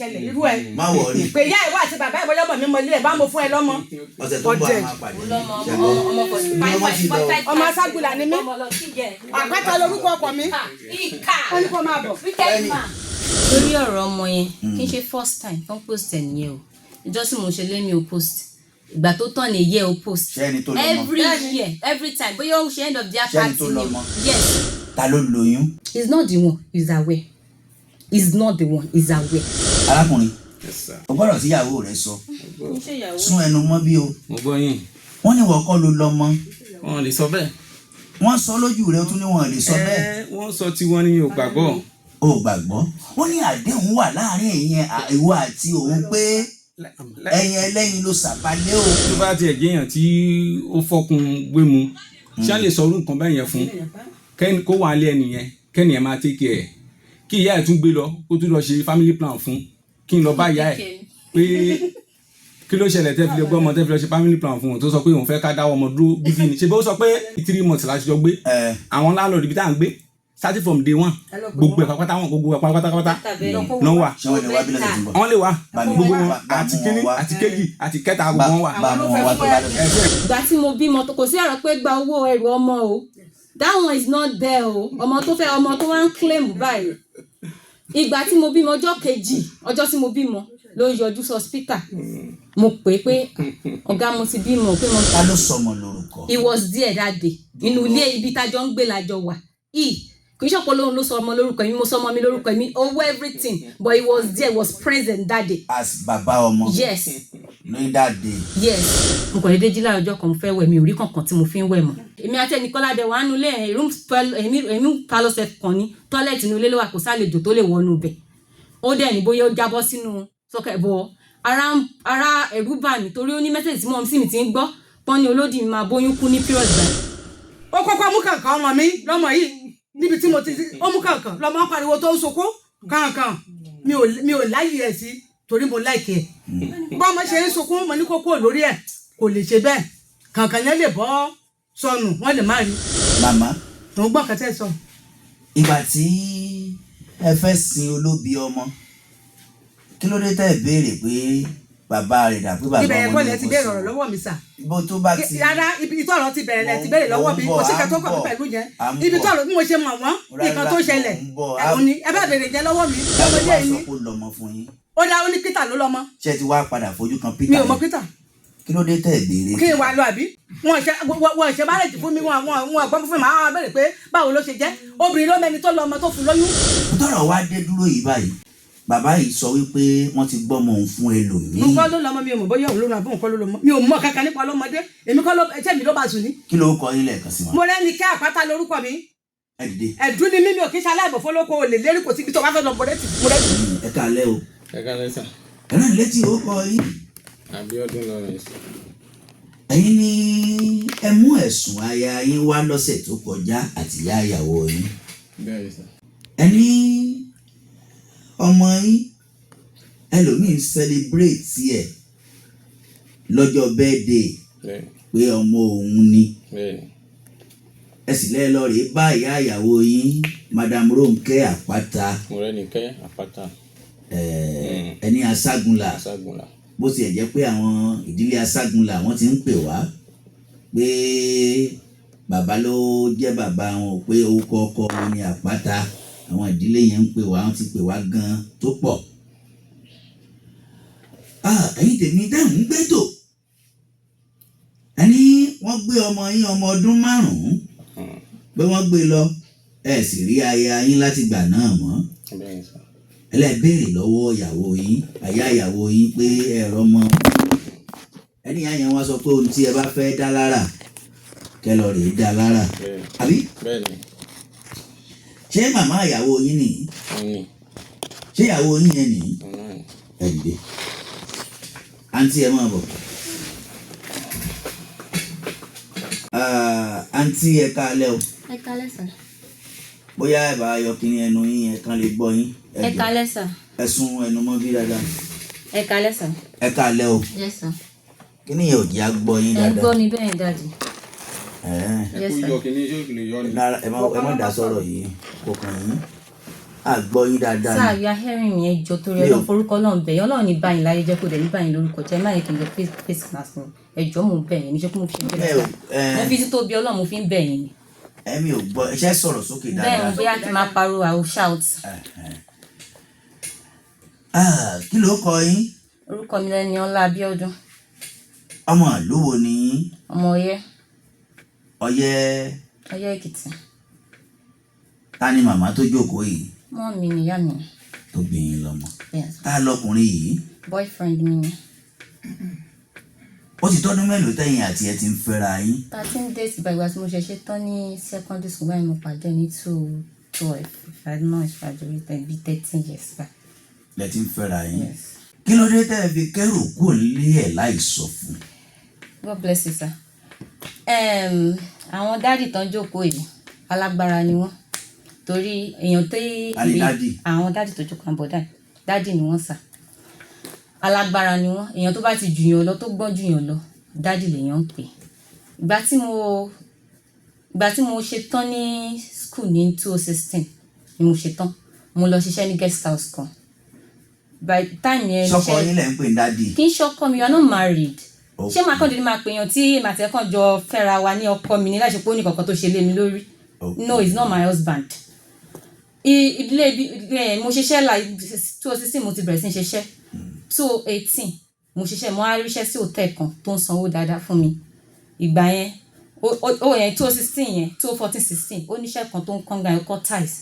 ṣẹlẹ̀ irú ẹ̀. má wọrí. pé ìyá ìwọ àti bàbá ìwọ lọ́mọ mi mọ ilé ẹ̀ bá mo fún ẹ lọ́mọ. ọ̀sẹ̀ tó ń bọ̀ àwọn àpàdé. ọmọ aságùlà ni mí. àpáta lórúkọ ọkọ mi. wọ́n ní kó máa bọ̀. lórí ọ̀rọ̀ ọmọ yẹn kì í ṣe first time fún post ẹ̀ nìyẹn o ìjọsìn mo ṣe lémi o post ìgbà tó tán ní year o post every time bóyá ó ṣe end of their party ni yes. ta ló lóyún. he's not the one he's aware he's not the one he's aware. arákùnrin o gbọ́dọ̀ tí ìyàwó rẹ sọ sún ẹnu mọ́ bí o. mo gbọ́ yín. wọ́n ní wọ́n kọ́ ló lọ́mọ. wọ́n lè sọ bẹ́ẹ̀. wọ́n sọ lójú rẹ ó tún ní wọ́n lè sọ bẹ́ẹ̀. wọ́n sọ tí wọ́n ní ò gbàgbọ́. o gbàgbọ́ wọ́n ní àdéhùn wà láàrin ẹ̀yin ìwọ àti òun pé ẹ̀yin ẹlẹ́yin ló sàbálẹ̀ o. tó bá tiẹ̀ jẹ́yàn tí ó fọkùn gbé mu ṣá lè sọ orú nǹkan bẹ́ẹ̀ yẹn fún kó wà lé ẹnìyẹn kẹ́nìyẹn máa take care kí ìyá ẹ̀ tún gbé lọ kó tún lọ ṣe family plan fún kí n lọ bá ìyá ẹ̀ pé kí ló ṣẹlẹ̀ tẹ́ fi lè gbọ́ ọmọ tẹ́ fi lọ ṣe family plan fún òun tó sọ pé òun fẹ́ ká dáwọ́ ọmọ dúró bíbí ni ṣe bó sọ pé 3 months láti jọ gbé àwọn landlord ibi tá à ń gbé starting from day one gbogbo ẹ̀ pátápátá wọn gbogbo ẹ̀ pátápátá náà wà wọ́n lè wà gbogbo wọn àti kíní àti kéjì àti kẹta gbogbo wọn wà. ìgbà tí mo bímọ kò sí ọ̀rọ̀ pé gba owó ẹrù ọmọ o that one is not there o ọmọ tó fẹ́ ọmọ tó wá ń claim báyìí ìgbà tí mo bímọ ọjọ́ kejì ọjọ́ tí mo bímọ ló yọjú sí hospital mo pè pé ọ̀gá mo ti bímọ pé mo. ta ló sọmọ lórúkọ. he was there that day inú ilé ibi tájọ ń gbé lájọ wà kì í ṣọ̀pọ̀ lóhun ló sọ ọmọ lórúkọ mi mo sọ ọmọ mi lórúkọ mi owó everything but he was there was present that day. as bàbá ọmọ. yes. ní that day. yes. mo kàn dédé jí láàárọ̀ ọjọ́ kan mo fẹ́ wẹ̀ mi ò rí kankan tí mo fi ń wẹ̀ mọ́. èmi àti ẹnìkan dẹ̀ wà nínú ilé èmi palọ́sẹ̀ kan ní tọ́lẹ̀tì inú ilé ló wà kó sálejò tó lè wọnú bẹ̀. ó dẹ̀ ní bóyá ó jábọ́ sínú sọ́kẹ̀ bọ̀ ara ẹ̀rú bà mí torí ó ní mẹ́sẹ̀jì tí mọ́ sí mi ti ń gbọ́ pọ́n ní olódì mi máa bóyún kú ní period gbà. ó kọ́kọ́ mú kankan ọmọ mi lọ́mọ yìí níbi tí mo ti ó mú kankan lọ́mọ pariwo tó ń sunkún kankan mi ò láyè ẹ̀ sí torí mo láìkè ẹ̀ bọ́mọ ṣe ń sunkún mo ní kókó lórí ẹ̀ kò lè ṣe bẹ́ẹ̀ kankan yẹn lè bọ́ sọnù wọ́n lè má rí. màmá tó ń gbọ́ kẹtẹ́ sọ. ìgbà tí ẹ fẹ́ sin olóbi ọmọ kí ló dé tẹ́ ẹ béèrè pé bàbá rẹ̀ dà pé bàbá ọmọ ibẹ̀ yẹn kọ́ lẹ ti béèrè ọ̀rọ̀ lọ́wọ́ mi sà. ibo tó bá ti. rárá ibi ìtọ́rọ̀ ti bẹ̀rẹ̀ lẹ ti béèrè lọ́wọ́ mi kò sí kẹtọ́ kọ̀ pẹ̀lú yẹn ibi tọ́rọ̀ bí mo ṣe mọ̀ wọ́n nǹkan tó ṣẹlẹ̀ ẹ̀hún ni ẹ bá béèrè jẹ lọ́wọ́ mi lọ́mọdé yìí. ó lọ́mọ fún yín. ó dá ó ní Peter ló lọ́mọ. ṣé ti wá padà fojú kan Peter. mi ò mọ Peter. kí ló dé tẹ́ ẹ béèrè. kí n wá lọ àbí wọn ṣe bárẹ̀jì fún mi wọn gbọ́n fún mi àwọn abẹ́rẹ́ pé báwo ló ṣe jẹ́ obìnrin ló mẹ́ni tó lọ́mọ tó fún lóyún. tọ́rọ̀ wá dé dúró yìí báyìí bàbá yìí sọ wípé wọ́n ti gbọ́mọ òun fún ẹlòmíì. nǹkan ló lọ́mọ mi ò mọ̀ bóyá òun ló lọ́mọ nǹkan ló lọ́mọ mi ò mọ̀ kankan nípa ọlọ́mọdé èmi kọ́ ló ẹ̀jẹ̀ mi ló bá sùn ní. kí ló kọ yín lẹ́ẹ̀kan sí wọn. mo rẹ́ni kẹ́ àpáta lórúkọ mi. ẹ dìde. ẹ̀dùn ni mímí ò kí ṣe aláìbọ̀ fọlọ́kọ ò lè lérí kò síbi tó wá fẹ́ lọ bọ̀rẹ́ tì mo rẹ́ tì. ẹ káalẹ́ o. ẹ káalẹ́ sà. ẹ náà létí ó kọ yín. Abíọ́dún Lawrence. ẹ̀yin ni ẹ mú ẹ̀sùn aya yín wá lọ́sẹ̀ tó kọjá àti ìyá ìyàwó yín. bẹ́ẹ̀ sà. ẹ ní ọmọ yín ẹlòmíín celebrate ẹ lọ́jọ́ birthday pé ọmọ òun ni ẹ sì lẹ́ lọ rèé bá ìyá ìyàwó yín Madam Ronke Àpáta. Mọ́rẹ́nikẹ́ Àpáta. ẹni Aságunlà bó tiẹ̀ jẹ́ pé àwọn ìdílé Aságunlà wọ́n ti ń pè wá pé bàbá ló jẹ́ bàbá wọn pé orúkọ ọkọ wọn ni Àpáta àwọn ìdílé yẹn ń pè wá wọ́n ti pè wá gan tó pọ̀. ẹ̀yin tèmi dáhùn gbẹ́tò ẹni wọ́n gbé ọmọ yín ọmọ ọdún 5 pé wọ́n gbé lọ ẹ sì rí aya yín láti gbà náà mọ́ ẹlẹ́bẹ̀rẹ̀ lọ́wọ́ ìyàwó yín àyà ìyàwó yín pé ẹ̀rọ mọ́ ẹni àyàn wọn sọ pé ohun tí ẹ bá fẹ́ dá lára kẹ́ lọ rèé dá lára àbí ṣé màmá ìyàwó yín nìyí ṣé ìyàwó yín yẹn nìyí ẹ dìde àǹtí ẹ máa bọ̀ àǹtí ẹ káalẹ́ o. ẹ káalẹ́ sà. bóyá ẹ bá yọ kíní ẹnu yín ẹ kàn lè gbọ́ yín. ẹ káalẹ́ sà. ẹ sún ẹnu mọ́ bí dáadáa. ẹ káalẹ́ sà. ẹ káalẹ́ o. yes sà. kíní yẹn ò jẹ́ àgbọ̀ yín dáadáa. ẹ gbọ́ mi bẹ́ẹ̀ dáàdì. ẹ kú yọ kíní yóò lè yọ ni. ẹ má dá sọ̀rọ̀ yìí kò kàn yín. àgbọ̀ yín dáadáa sáà ni. ya hearing mi ẹjọ́ torí Ọlọ́run forúkọ Ọlọ́run bẹ̀yìn Ọlọ́run ní báyìí láyé jẹ́ kó dẹ̀ ní báyìí lórúkọ jẹ́ má yẹ kí n lọ face mask mi ẹjọ́ mò ń bẹ̀yìn níṣẹ́ kó mo fi bẹ̀rẹ̀ mo fi tító bí Ọlọ́run mo fi ń bẹ̀yìn ni. Ẹ̀mi ò gbọ́ iṣẹ́ sọ̀rọ̀ sókè dáadáa. bẹ́ẹ̀ mo bóyá kí n máa pariwo I will shout. Kí ló kọ yín? Orúkọ mi lẹni Ọlá Abíọ́dún. Ọmọ ìlú wo ni yín? Ọmọ Ọ̀yẹ́. Ọ̀yẹ́. Ọ̀yẹ́ Èkìtì. Ta ni màmá tó jókòó yìí? Mọ́ mi nìyá mi. Tó bí yín lọ́mọ. Yes. Ta lọkùnrin yìí? Boyfriend mi ni. Ó ti tọ́dún mélòó tẹ̀yìn àti ẹ ti ń fẹ́ra yín? 13 days by ìgbà tí mo ṣẹ̀ṣẹ̀ tán ní secondary school báyìí mo pàdé ní 12 ìfàdúnà ìfàdúrí tẹ̀bí 13 years back. Lẹ ti ń fẹ́ra yín? Yes. Kí ló dé tẹ́ ẹ fi kẹ́rù kúrò nílé ẹ̀ láì sọ fún? God bless you sir. Àwọn dáàdì tán jókòó yìí alágbára ni wọ́n torí èèyàn tó àwọn dáàdì tó jókòó àbọ̀ dáàdì ni wọ́n sà alágbára ni wọ́n èèyàn tó bá ti jù yàn lọ tó gbọ́n jù yàn lọ dáàdì lèèyàn ń pè. ìgbà tí mo ṣe tán ní school ní 2016 ni mo ṣe tán mo lọ ṣiṣẹ́ ní guest house kan by the time yẹn ṣọkọ yín lẹ ń pè ní dáàdì? kì í ṣọkọ mi you are not married. ṣé màá kàn dédé máa pèèyàn tí màtẹ́kàn jọ fẹ́ra wa ní ọkọ mi ní láti pé ó ní kankan tó ṣe lé mi lórí. No, it's not my husband. Mo ṣiṣẹ́ like 2016 mo ti bẹ̀rẹ̀ sí ní ṣiṣẹ́ 2018 mo ṣiṣẹ́ mo á ríṣẹ́ sí hòtẹ́ẹ̀ kan tó ń sanwó dáadáa fún mi. Ìgbà yẹn yẹn 2016 yẹn 2014-16 ó níṣẹ́ kan tó ń kán gan ẹ̀kọ́ tiles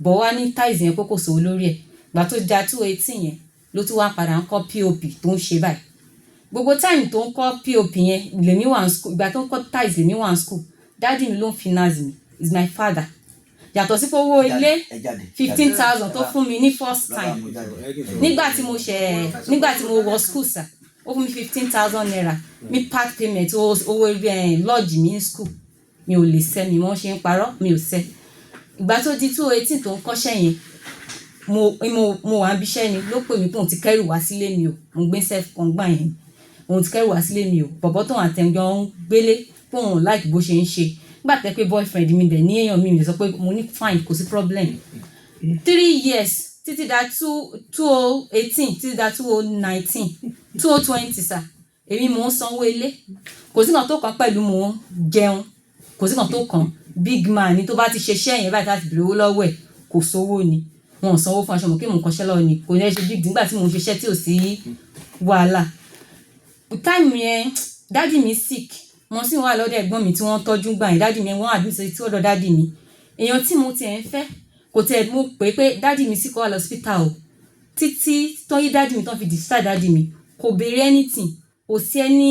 bọ̀ wá ní tiles yẹn kókò sówó lórí ẹ̀ ìgbà tó ja 2018 yẹn ló tún wá padà ń kọ́ POP tó ń ṣe báyìí. Gbogbo time tó ń kọ́ POP yẹn lèmi wà ní school ìgbà tó ń kọ́ tiles lèmi wà ní school dáàdì mi ló ń finance mi is my father yàtọ̀ sí pé owó ilé 15,000 tó fún mi ní first time nígbà tí mo wọ school sir ó fún mi 15,000 naira mi part payment owó lodge mi ní school mi ò lè sẹ́ mi wọ́n ṣe ń parọ́ mi ò sẹ́ ìgbà tó di 2018 tó ń kọ́ṣẹ́ yẹn mo wà ń bíṣẹ́ ni ló pè mí pé òun ti kẹ́rù wá sílé mi o mo gbé self kan gbà yẹn òun ti kẹ́rù wá sílé mi o bọ̀bọ̀ tó àtẹ̀jọ́ ń gbélé pé òun like bó ṣe ń ṣe nígbà tẹ́ pé boyfriend mi dẹ̀ ní èèyàn mi sọ pé mo ní fine kò sí problem 3 years títí da 2018 títí da 2019 2020 sà èmi mò ń sanwó ilé kò sí kan tó kàn pẹ̀lú mò ń jẹun kò sí kan tó kàn big man ni tó bá ti ṣiṣẹ́ yẹn báyìí láti bèrè owó lọ́wọ́ ẹ̀ kò sówó ni wọn ò sanwó fún aṣọ mọ̀ kí mò ń kọ́ṣẹ́ lọ́wọ́ ni kò ní ẹ ṣe big nígbà tí mò ń ṣiṣẹ́ tí ò sí wàhálà time yẹn dáàdì mi sick mo sì wà lọ́dọ̀ ẹ̀gbọ́n mi tí wọ́n tọ́jú gbà yẹn dáàdì mi wọ́n àdúgbò tí ọ̀dọ̀ dáàdì mi èèyàn tí mo tiẹ̀ ń fẹ́ kò tiẹ̀ mo pè pé dáàdì mi sì kọ́ wà lọ́sípítà o títí tọ́yí dáàdì mi tán fi discharge dáàdì mi kò béèrè anything kò sí ẹni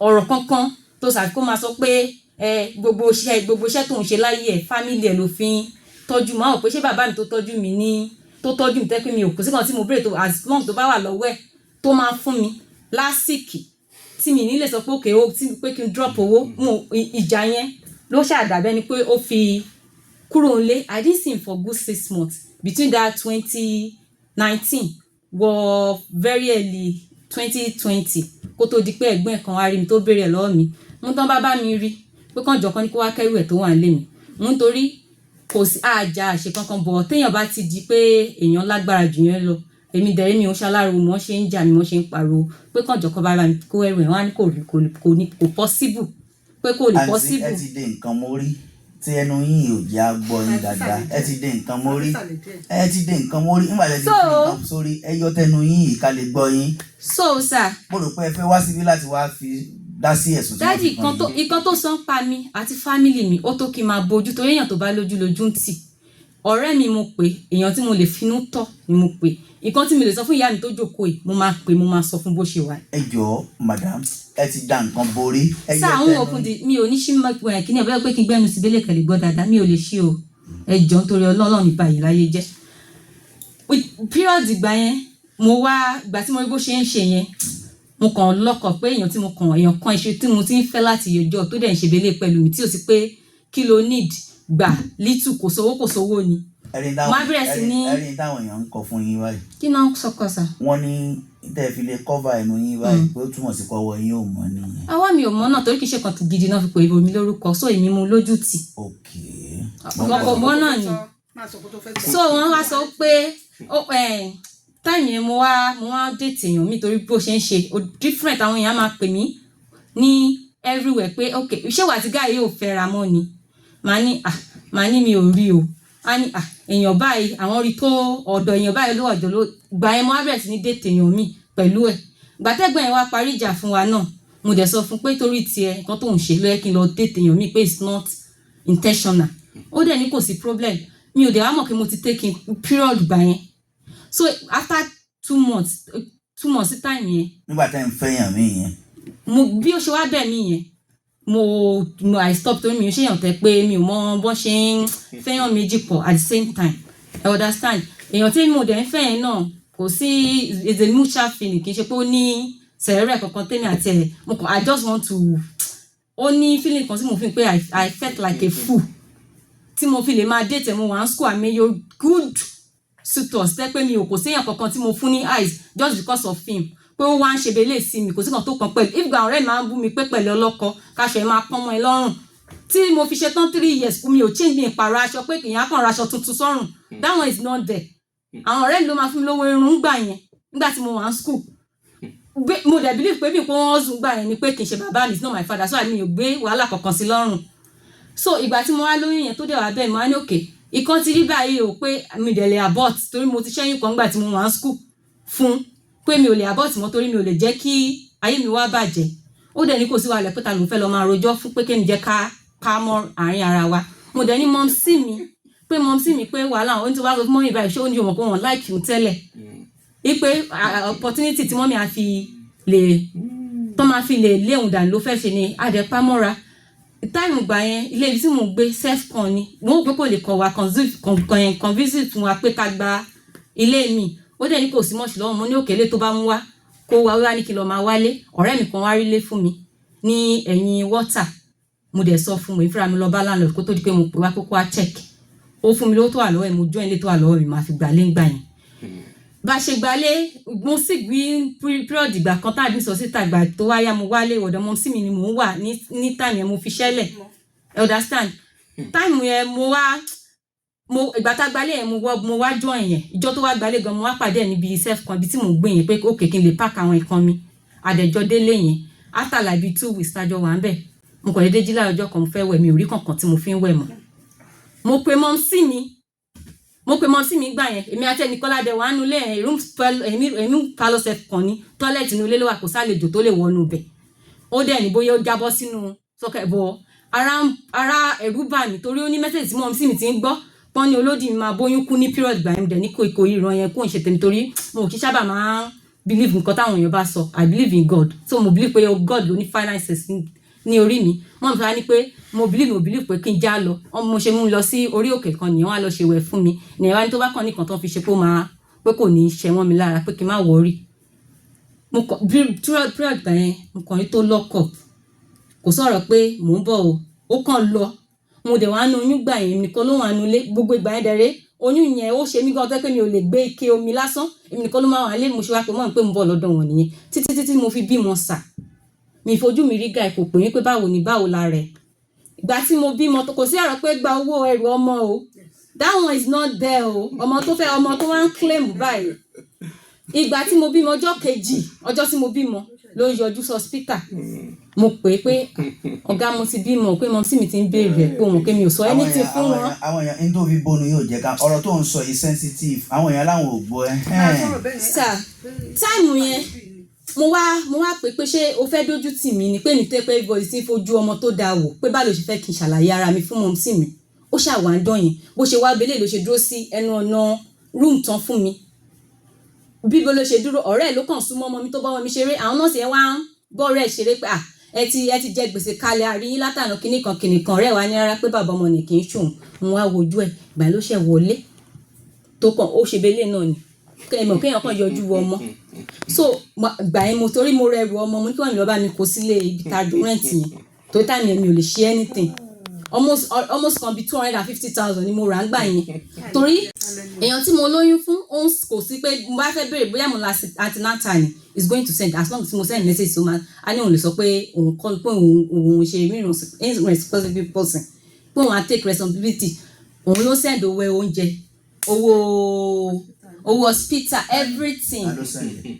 ọ̀rọ̀ kankan tó sàfi kó máa sọ pé gbogbo iṣẹ́ tó ń ṣe láyé ẹ̀ fámìlì ẹ̀ ló fi ń tọ́jú máa wò pé ṣé bàbá mi tó tọ́jú mi tẹ́ pé mi ò kò sí kan tí mo béèrè tó as long tó bá wà lọ́wọ́ ẹ̀ tó máa fún mi lásìkò tí mi nílé sọ pé òkè ó tí pé kí n drop owó mo ìjà yẹn ló ṣàdàbẹ́ ni pé ó fi kúrò nílé I didn't see him for good 6 months between that 2019 wọ very early 2020 kó tó di pé ẹ̀gbọ́n ẹ̀ kan wá rí mi tó béèrè lọ́wọ́ mi mo tán bá mi rí pé kàn jọ kan ní kó wá kẹ́rù ẹ̀ tó wà nílé mi mo ń torí kò sí àjà àṣẹ kankan bọ̀ téèyàn bá ti di pé èèyàn lágbára jù yẹn lọ èmi dẹ̀rẹ́ mi ò ṣaláro mọ́ ṣe ń jà mi mọ́ ṣe ń pariwo pé kàn jọ̀kan bá mi kó ẹrù ẹ̀ wọ́n á ní kò possible pé kò lè possible. ẹ ti dé nǹkan mórí tí ẹnu yín ò jẹ́ àgbọ̀ yín dáadáa ẹ ti dé nǹkan mórí nígbà tí ẹ ti fi nǹkan sórí ẹ yọ tẹnu yín ìka lè gbọ́ yín. so sir. mo rò pé ẹ fẹ́ wá síbí láti wá fi dá sí ẹ̀sùn tí wọ́n fi kàn yín. ìkan tó sọ ń pa mi àti fámìlì mi ó tó kí n máa bójú torí èèyàn tó bá lójú ń tì ọ̀rẹ́ mi mo pè èèyàn tí mo lè finú tọ̀ ni mo pè nǹkan tí mi lè sọ fún ìyá mi tó jókòó yìí mo máa sọ fún bó ṣe wà. ẹ jọ̀ọ́ madam ẹ ti da nǹkan borí. sáà àwọn òkun mi ò ní ṣí mọ́ kíní ẹ̀ bẹ́ẹ̀ pé kí n gbẹ́nu sí bẹ́lẹ̀ kẹ̀lẹ́ gbọ́ dáadáa mi ò lè ṣí o ẹ jọ̀ọ́ nítorí ọlọ́run ní báyìí láyé jẹ́. period ìgbà yẹn ìgbà tí mo rí bó ṣe ń ṣe yẹn mo kàn lọ́kọ̀ pé èèyàn kan ìṣe tí mo ti ń fẹ́ láti yọjọ́ tó dẹ̀ ń ṣe bẹ́lẹ̀ pẹ̀lú mi tí ò sí pé kí lo need gbà lítù kò sówó ni. ẹ̀rín táwọn èèyàn ń kọ fún yín báyìí. kí náà sọkọ sà. wọ́n ní tẹ́ fi lè cover ẹnu yín báyìí pé ó túmọ̀ sí pọ́wọ́ yín ò mọ́ nìyẹn. àwa mi ò mọ̀ náà torí kì í ṣe kan tó gidi náà fi pè é mi lórúkọ so èmi mú lójú tì. ok. ọkọ̀ mọ́ náà ni. so wọ́n wá sọ pé time yẹn mo wá date èèyàn mi torí bó ṣe ń ṣe different àwọn èèyàn máa pè mí ní everywhere pé ok ṣé wà tí guy yóò fẹ́ra mọ́ ni màá ní mi ò rí o á ní èèyàn báyìí àwọn rí tó ọ̀dọ̀ èèyàn báyìí ló ọ̀dọ̀ ló gbà yẹn mo wá bẹ̀rẹ̀ sí ní date èèyàn mi pẹ̀lú ẹ̀ gbàtẹ́gbọ̀n yẹn wá parí ìjà fún wa náà mo dẹ̀ sọ fún pé torí tiẹ̀ nǹkan tó ń ṣe ló yẹ kí n lọ date èèyàn mi pé it's not intentional ó dẹ̀ ní kò sí problem mi ò dẹ̀ wá mọ̀ pé mo ti take period gbà yẹn so after 2 months sí time yẹn. nígbà tá ẹ̀ ń fẹ́yàn mí yẹn. mo bí ó ṣe wá bẹ̀ mí yẹn mo I stop torí mi ò ṣèyàn tẹ́ pé mi ò mọ bó ṣe ń fẹ́yàn méjì pọ̀ at the same time I understand èèyàn tí mo dẹ̀ ń fẹ́ yẹn náà kò sí is a mutual feeling kì í ṣe pé ó ní sẹ̀rẹ̀ kankan tẹ́mi àti ẹ̀ mo kàn I just want to ó ní feeling kan tí mo fi pé I felt like a fool tí mo fi lè máa date ẹ̀ mo wà ní school àmì yóò good suitors tẹ́ pé mi ò kò séyàn kankan tí mo fún ní eyes just because of him pé ó wá ń ṣe belé sí mi kò sí kan tó kàn pẹ̀lú if gba ọ̀rẹ́ mi máa ń bú mi pé pẹ̀lú ọlọ́kọ káṣọ ẹ̀ máa pọ́n mọ́ ẹ lọ́rùn tí mo fi ṣe tán 3 years mi ò change mi ìpààrọ̀ aṣọ pé kìyàn kàn raṣọ tuntun sọ́rùn that one is not there àwọn ọ̀rẹ́ mi ló máa fún mi lówó irun gbà yẹn nígbà tí mo wà ní school mo dẹ̀ believe pé bí pé wọ́n zùn gbà yẹn ni pé kì í ṣe bàbá mi is not my father so mi ò gbé wàhálà kankan sí lọ́rùn so ìgbà tí mo wá lóyún yẹn tó dẹ̀ wá bẹ́ẹ̀ mo wá ní òkè ìkan ti rí báyìí o pé mi dẹ̀ lè abort torí mo ti ṣẹ́yìn kan nígbà tí mo wà ní school fún pé mi ò lè abort mọ́ torí mi ò lè jẹ́ kí ayé mi wá bàjẹ́ ó dẹ̀ ní kò sí wàhálà pé ta ló fẹ́ lọ máa rojọ́ fún pé kémi jẹ́ ká mọ́ àárín ara wa mo dẹ̀ ní mọ́mísì mi pé wàhálà ó ní tó bá sọ fún mọ́mí báyìí ṣé ó ní òmò pé wọ́n like you tẹ́lẹ̀ wípé opportunity tí mọ́mí máa fi lè léhùn dànù ló fẹ́ ṣe ni àdẹ́pámọ́ra táìmù gbà yẹn ilé ibi tí mo gbé self-con ni mo rò pé kò lè kọ̀ wá convince fún wa pé ká gba ilé mi ó dẹ̀ ní kò sí mọ́ṣù lọ́wọ́ mo ní òkèlè tó bá mú wá kó wá ní kí n lọ máa wálé ọ̀rẹ́ mi kan wá rí lé fún mi ní ẹ̀yìn wọ́tà mo dẹ̀ sọ fún mi fúnra mi lọ bá landlord kó tó di pé mo pè wá kókó wá check ó fún mi lówó tó wà lọ́wọ́ ẹ̀ mo join ilé tó wà lọ́wọ́ mi máa fi gbà lé ń gbà yẹn bá ṣe gbalé mo sì gbé period ìgbà kan tàbí sọ síta ìgbà tó wáyá mo wálé ọ̀dọ̀ mọ́ sí mi ni mò ń wà ní time yẹn mo fi ṣẹlẹ̀ understand time yẹn ìgbà tá gbalé yẹn mo wá join yẹn ìjọ tó wá gbalé gan mo wá pàdé ẹ̀ níbi self kan ibi tí mo gbé yẹn pé okay kí n lè pack àwọn nǹkan mi àdẹ̀jọ́ délé yẹn after like be 2 weeks tájọ wà ń bẹ̀ mo kàn dédé jí láàárọ̀ ọjọ́ kan mo fẹ́ wẹ̀ mi ò rí kankan tí mo fi ń wẹ̀ mọ́ mo pe mọ́ sí mi gbà yẹn èmi àti ẹnìkọ́lá dẹ̀ wà nulẹ̀ èmi palo self kan ní tọ́lẹ̀tì nulẹ̀ ló wà kó sálejò tó lè wọnú bẹ̀ ó dẹ̀ ní bóyá ó jábọ́ sínú sọ́kẹ̀ bọ̀ ara ẹ̀rú bà mí torí ó ní mẹ́sẹ̀jì tí mọ́ sí mi ti ń gbọ́ pọ́n ní olódì mi máa bóyún kú ní period gbà yẹn dẹ̀ ní kò ìran yẹn kó ń ṣe tèmi torí mo kì í sábà máa believe nǹkan táwọn èèyàn bá sọ I believe in God so mo believe pé God ló ní finances ní orí mi wọ́n mi fà ní pé mo believe pé kí n já lọ mo ṣe mú lọ sí orí òkè kan nìyẹn wọ́n á lọ ṣe wẹ̀ fún mi nìyẹn wá ní tó bá kàn nìkan tó fi ṣe pé kò ní ṣe wọ́n mi lára pé kí n má wọrí mo kàn period gbà yẹn mo kàn ní tó lọ́kọ̀ kò sọ̀rọ̀ pé mò ń bọ̀ ó kàn lọ mo dẹ̀ wá nu oyún gbà yẹn nìkan ló wà nulẹ̀ gbogbo ìgbà yẹn dẹ̀rẹ́ oyún yẹn ó ṣe mí gan tẹ́ pé mi ò lè gbé ike omi lásán èmi nìkan ló máa wà lé mo ṣe wá pé mọ́ pé mo bọ̀ lọ́dọ̀ wọn nìyẹn títí mo fi bímọ sà mi fojú mi rí guy kò pè mí pé báwo la rẹ̀ ìgbà tí mo bímọ kò sí ọ̀rọ̀ pé gba owó ẹrù ọmọ o that one is not there o ọmọ tó wá ń claim báyìí ìgbà tí mo bímọ ọjọ́ kejì ọjọ́ tí mo bímọ ló yọjú sọ speaker mo pè é pé ọ̀gá mo ti bímọ pé mọ sí mi ti ń béèrè ẹ̀ pé òun kí mi ò sọ anything fún wọn. àwọn èèyàn ní tó fi bónú yóò jẹ́ ká ọ̀rọ̀ tó ń sọ yìí sensitive àwọn èèyàn láwọn ò gbọ́ ẹ. sir táìmù yẹn mo wá pé ṣé o fẹ́ dójú tì mí ni pé mi tó pé everybody ti ń fojú ọmọ tó dáa wò pé báwo ló ṣe fẹ́ kí n ṣàlàyé ara mi fún mọ́mísì mi ó ṣàwà ń dán yẹn bó ṣe wá belé ló ṣe dúró sí ẹnu ọ̀nà room tán fún mi bí bó ló ṣe dúró ọ̀rẹ́ ẹ̀ ló kàn súnmọ́ ọmọ mi tó bá wọn mi ṣeré àwọn nọ́ọ̀sì yẹn wá ń bọ́ọ̀rẹ́ ẹ̀ ṣeré pé ẹ ti jẹ gbèsè kalẹ̀ àríyìn látànà kìnnìkan ọ̀rẹ́ wa ní rárá pé bàbá ọmọ nì kì í ṣòun òun wá wojú ẹ̀ gbà ló ṣẹ̀ wọlé tó kàn ó ṣe belé náà ni kéèyàn kàn yọjú ọmọ so gbà yẹn mo torí mo rẹrù ọmọ mo ní kí wọ́n lọ bá mi kó sílé ibi tá a dùn rẹ́ǹtì yẹn tó táìmù yẹn mi ò lè ṣe anything almost kan bí 250,000 ni mo rà ń gbà yẹn torí èèyàn tí mo lóyún fún òun kò sí pé mo bá fẹ́ béèrè bóyá mo la antenatal ni is going to send as long as mo send message so man a ní òun lè sọ pé òun kọ́ pé òun ṣe irresponsible person pé òun á take responsibility òun ló send owó oúnjẹ owó hospital everything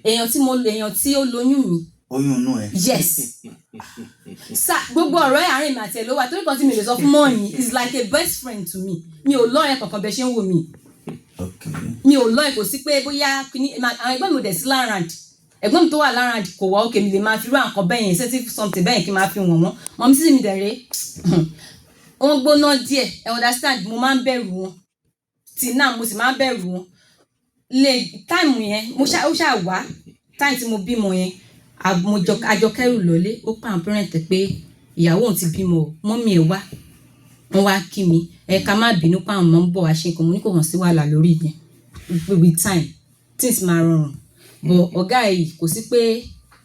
èèyàn tí ó lóyún mi. oyún inú ẹ. Yes. Gbogbo ọ̀rọ̀ àárín mi àti ẹ̀ ló wà torí kan tí mi lè sọ fún mọ́ọ̀nì is like a best friend to me. Mi ò lọ́ọ̀rẹ́ kankan bẹ́ẹ̀ ṣe ń wò mí. Mi ò lọ́ọ̀rẹ́ kò sí pé bóyá àwọn ẹgbẹ́ mi ò dẹ̀ sí lárand. Ẹ̀gbọ́n mi tó wà lárand kò wá òkè mi lè máa fi rú àǹkan bẹ́ẹ̀ yẹn sensitive something bẹ́ẹ̀ kí n máa fi wọ̀n wọ́n. Mọ̀ mi sí mi dẹ̀rẹ́. Wọ́n gbóná díẹ̀ ẹ understand mo máa ń bẹ̀rù wọn. Tí náà mo sì máa ń bẹ̀rù wọn. Táìmù yẹn ó ṣáà wá táìmù tí mo bímọ yẹn àjọkẹ́rù lọlé ó pa àwọn parent pé ìyàwó òun ti bímọ mọ́mí ẹ̀ wá wọ́n wá kí mi ká má bínú pa àwọn ọmọ ń bọ̀ wá ṣe nǹkan mo ní kò hàn sí wàhálà lórí yẹn with time things máa rọrùn but ọ̀gá yìí kò sí pé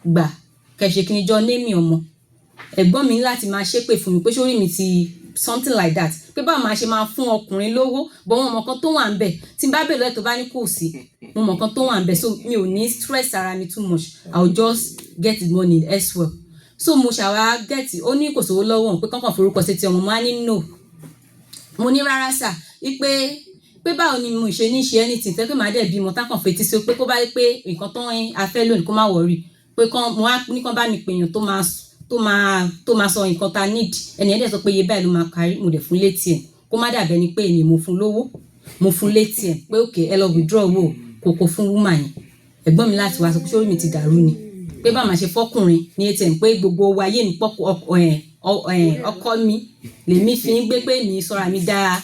gbà kẹ̀ṣe kí ni jọ némi ọmọ ẹ̀gbọ́n mi ní láti máa ṣépè fún mi pé sórí mi ti something like that pé báwo máa ṣe máa fún ọkùnrin lówó bọ́ wọn mọ̀ kan tó wà ń bẹ̀ tí n bá bèèrè lọ́ẹ̀ tó bá ní kò sí mo mọ̀ kan tó wà ń bẹ̀ so mi ò ní stress ara mi too much I will just get the money elsewhere so mo ṣàwá get ó ní kò sówó lọ́wọ́ pé kankan forúkọ sí ti ọmọ mo á ní no mo ní rárá sà pé báwo ni mo ṣe ní ṣe anything fẹ́ pé màá dẹ̀ bímọ tákàn fetí sí pé kó bá rí pé nǹkan tó ń afẹ́ lónìí kó má wọ̀rí pé mo wá ní kán bá mi pèèyàn tó máa sọ nǹkan ta need ẹni ẹ̀dẹ̀ sọ pé iye báyìí ló máa kárí mo dẹ̀ fún létí ẹ̀ kó má dàbẹ́ ni pé èmi mo fún lówó mo fún létí ẹ̀ pé okay ẹ lọ withdraw owó kòkó fún woman yẹn ẹ̀gbọ́n mi láti wá sọ pé sórí mi ti dàrú ni pé bá máa ṣe fọ́kùnrin ní ATM pé gbogbo wáyé mi ọkọ mi lèmi fi ń gbé pé mi sọ́ra mi dáa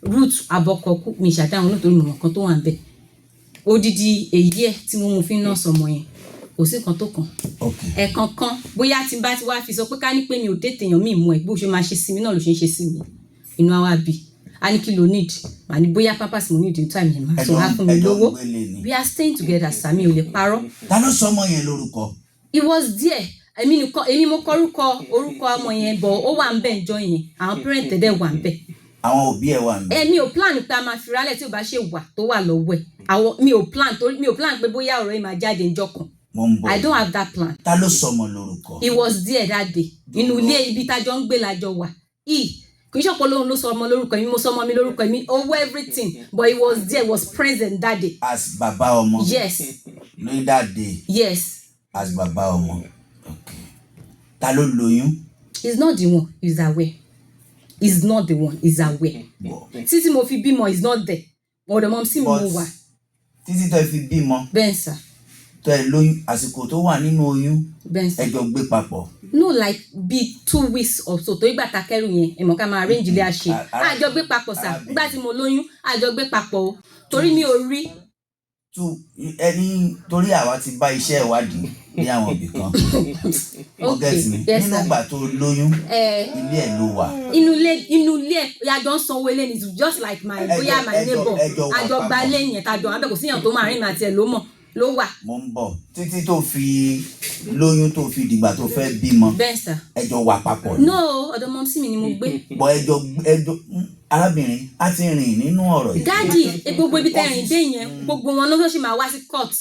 root abọ́kọ̀kú mi ṣàtàwọn nítorí mọ̀ kan tó wà ń bẹ̀ odidi èyí ẹ̀ tí mo mú fi náà sọmọ yẹn kò sí nǹkan tó kàn ẹ̀ẹ̀kan kan bóyá tí n bá ti wá fi sọ pé ká ní pé mi ò dé tèèyàn mi mú ẹ bó ṣe máa ṣe sí mi náà ló ṣe ń ṣe sí mi inú àwa bí a ní kí ló need màá ní bóyá pampers mo need in time yẹn máa sọ wá fún mi lówó we are staying together sami ò lè parọ́. ta ló sọ ọmọ yẹn lórúkọ. it was there èmi mo kọrúkọ orúkọ ọmọ yẹn bọ̀ ó wà ń bẹ̀ ǹjọ́ yẹn àwọn parent dẹ̀ wà ń bẹ̀. àwọn òbí ẹ wà ń bẹ̀. mi ò plan pé a máa fi rálẹ̀ tí ò bá ṣe wà tó wà lọ́wọ́ ẹ̀ mi ò plan pé bóyá ọ̀rọ̀ yìí máa jáde ǹjọ́ kan. I don't have that plan. ta ló sọ ọmọ lórúkọ. He was there that day. Inú ilé ibi tájọ ń gbé lájọ wà. Kì í ṣọ̀pọ̀ lóhun ló sọ ọmọ lórúkọ mi mo sọ ọmọ mi lórúkọ mi owó everything but he was there was present that day. as bàbá ọmọ. Yes. ní that day. Yes. as bàbá ọmọ. okay. ta ló lóyún. He's not the one he's aware. He's not the one he's aware. Títí mo fi bímọ he's not there. ọ̀dọ̀ mọ́ sí mi mo wà. títí tó fi bímọ. bẹ́ẹ̀ sà. tó ẹ lóyún àsìkò tó wà nínú oyún ẹjọ gbé papọ̀. no like be 2 weeks or so tó ìgbà takẹ́rù yẹn ẹ̀mọ́ ká máa arrange ilé àṣẹ àjọ gbé papọ̀ sà nígbà tí mo lóyún àjọ gbé papọ̀ o torí mi ò rí. ẹni torí àwa ti bá iṣẹ́ ìwádìí ní àwọn ibì kan ọgẹ́tì mi nínú ìgbà tó lóyún ilé ẹ̀ ló wà. inú ilé àjọ ń sanwó ilé ni just like my bóyá my neighbor àjọ gba ilé yẹn tàjọ àbẹ̀ kò síyàn tó máa rìn àti ẹ̀ ló mọ̀ ló wà. mo ń bọ̀ títí tó fi lóyún tó fi dìgbà tó fẹ́ bímọ. bẹ́ẹ̀ sà. ẹjọ́ wà papọ̀. no ọ̀dọ̀ mọ́mísí mi ni mo gbé. bọ̀ ẹjọ́ arábìnrin á ti rìn nínú ọ̀rọ̀ yìí. dáàdì gbogbo ibi tẹ́ rìn dé yẹn gbogbo wọn ló ṣe máa wá sí court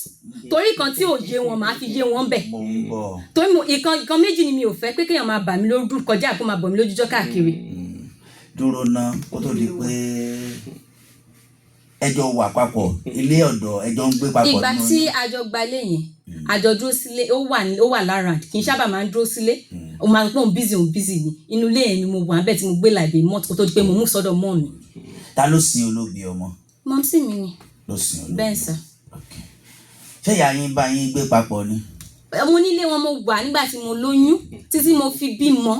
torí kan tí ò yé wọn máa fi yé wọn bẹ̀. mo ń bọ̀. torí ìkan méjì ni mi ò fẹ́ pé kéèyàn máa bà mí lójú kọjá kó máa bọ̀ mí lójújọ́ káàkiri. dúró ná kó tó di pé ẹjọ́ wà papọ̀ ilé ọ̀dọ̀ ẹjọ́ ń gbé papọ̀. ìgbà tí àjọ gba ilé yẹn àjọ dúró sílé ó wà lára kì í sábà máa ń dúró sílé ó máa ń pọ̀ òun busy ni inú ilé yẹn ni mo wà bẹ́ẹ̀ tí mo gbé láìpẹ́ mọ́tò kó tó di pé mo mú sọ́dọ̀ mọ́ mi. ta ló sin olóbi ọmọ. mọ́mísí mi ni. ló sin olóbi. bẹ́ẹ̀ sà. ṣé ìyá yín bá yín gbé papọ̀ ni. mo nílé wọn mo wà nígbà tí mo lóyún títí mo fi bímọ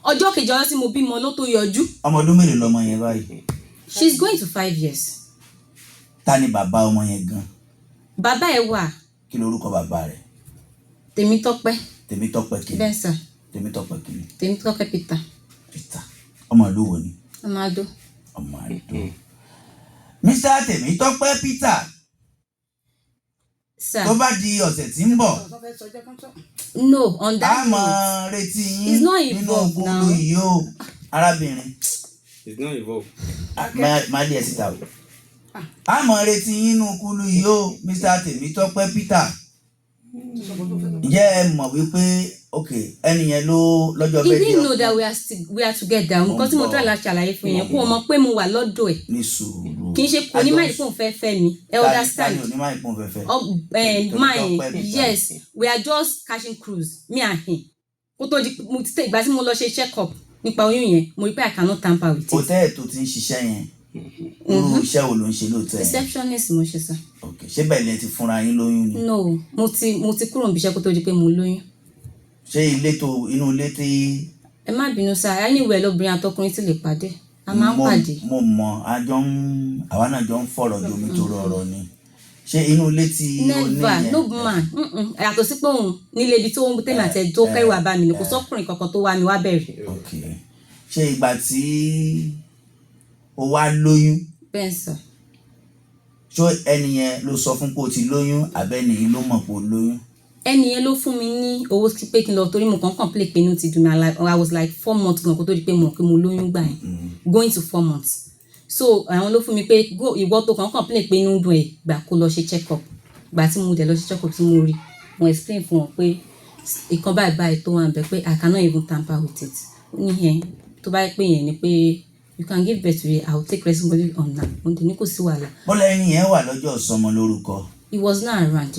ọjọ́ kejì ọjọ́ tí mo bímọ ló tó yọjú. ọmọ ọdún mélòó lọmọ yẹn báyìí. she's going to 5 years. ta ni bàbá ọmọ yẹn gan. bàbá ẹ wà. kí lorúkọ bàbá rẹ̀. Tèmítọ́pẹ́. Tèmítọ́pẹ́ kí ni. bẹ́ẹ̀ sà. Tèmítọ́pẹ́ kí ni. Tèmítọ́pẹ́ Peter. Peter ọmọ ìlú wo ni. ọmọ Adó. ọmọ Adó. Mr. Tèmítọ́pẹ́ Peter. sà. tó bá di ọ̀sẹ̀ tí ń bọ̀. no on that note. a máa retí yín nínú ògùnlù yìí o arábìnrin. it's not involved. máa lé ẹ síta o. a máa retí yín nínú ògùnlù yìí o Mr. Tèmítọ́pẹ́ Peter. ǹjẹ́ ẹ mọ̀ wípé ok ẹni yẹn ló lọ́jọ́ he bẹ́ẹ̀ didn't know that we are together nǹkan tí mo try láti ṣàlàyé fún yẹn kó o mọ̀ pé mo wà lọ́dọ̀ ẹ̀ ní sùúrù kì í ṣe kò ní máa ìpò fẹ́ mi ẹ understand tani ò ní máa ìpò fẹ́fẹ́ mine yes we are just catching cruise me and him kó tó di mo ti tẹ ìgbà tí mo lọ ṣe check up nípa oyún yẹn mo rí pé I cannot tamper with it. hòtẹ́ẹ̀lì tó ti ń ṣiṣẹ́ yẹn irú iṣẹ́ wo ló ń ṣe lóòótọ́ yẹn. receptionist mo ṣe sá. ok ṣé bẹ́ẹ̀ lẹ ti fúnra yín lóyún ni. no mo ti kúrò níbi iṣẹ́ kó tó di pé mo lóyún. ṣé inú ilé tí. ẹ má bínú sá anywhere lóbìnrin àtọkùnrin ti lè pàdé a máa ń pàdé. mo mọ àwa náà jọ ń fọ̀rọ̀ jomi tó rọrọ ni ṣé inú ilé tí o ní yẹn. never no man yàtọ̀ sí pé òun nílé ibi tó ń tẹ̀lé àtẹ tó kẹ́rù àbá mi ni kò sọ́kùnrin kankan tó wá mi wá bẹ̀rẹ̀. ok ṣé ìgbà tí o wá lóyún. bẹ́ẹ̀ sọ. ṣó ẹni yẹn ló sọ fún pé o ti lóyún àbẹ́ni yìí ló mọ̀ pé o lóyún. ẹni yẹn ló fún mi ní owó pé kí n lọ torí mo kàn complain pé inú ti dùn mí I was like 4 months gan kó tó di pé mo lóyún gbà yẹn going to 4 months so àwọn ló fún mi pé ìwọ tó kàn complain pé inú dùn ẹ̀ gbà kó lọ ṣe check up gbà tí mo dẹ̀ lọ ṣe check up tí mo rí mo explain fún wọn pé ìkan báyìí tó wà ń bẹ pé I cannot even tamper with it ní yẹn tó bá pè yẹn ni pé you can give birth to it I will take responsibility on that mo dẹ̀ ní kò sí wàhálà. bọ́lá ẹni yẹn wà lọ́jọ́ ìsọmọ lórúkọ. he was not around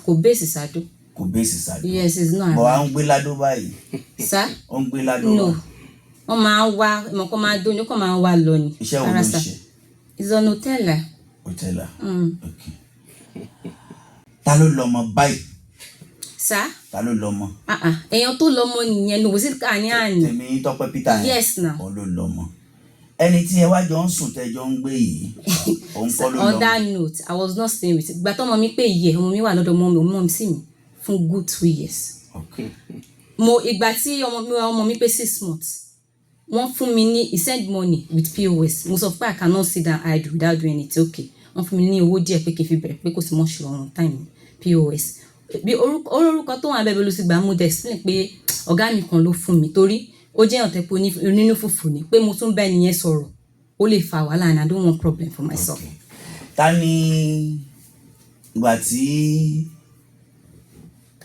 kò base ìsàdó. kò base ìsàdó. yes he is not around. bọ̀ à ń gbé ládó báyìí. sá. ó ń gbé ládó no wọ́n máa ń wá ẹ̀mọ́ kan máa dún ní kò máa ń wá lọ ni. iṣẹ́ wo ló ń ṣe. he's an hoteler. hoteler. ok ta ló lọ́mọ báyìí. sá. ta ló lọ́mọ. èèyàn tó lọ́mọ nìyẹn ló sì kà ní àná. tèmi Tọ́pẹ́ Peter yẹn. yes na. òun ló lọ́mọ ẹni tí ẹ wá jọ ń sùn tẹjọ ń gbé yìí òun kọ́ ló lọ́mọ. on that note I was not staying with it ìgbà tó ọmọ mi pé ìyẹ ọmọ mi wà lọ́dọ̀ ọmọ mi sí mi fún good 2 years. okay. ìgbà tí ọmọ mi pé 6 months wọ́n fún mi ní he send money with POS mo sọ pé I cannot sit down idle without doing anything okay wọ́n fún mi ní owó díẹ̀ pé kí n fi bẹ̀rẹ̀ pé kò sí mọ́ ṣùgbọ́n on time POS bí orúkọ tó wà bẹ́ẹ̀ ló sì gbà mú dẹ̀ explain pé ọ̀gá mi kan ló fún mi torí ó jẹ́ ọ̀tẹ̀pọ̀ onínú fùfù ni pé mo tún bá ẹnìyẹn sọ̀rọ̀ ó lè fa wàhálà and I don't want problem for myself. Okay. ta ni ìgbà tí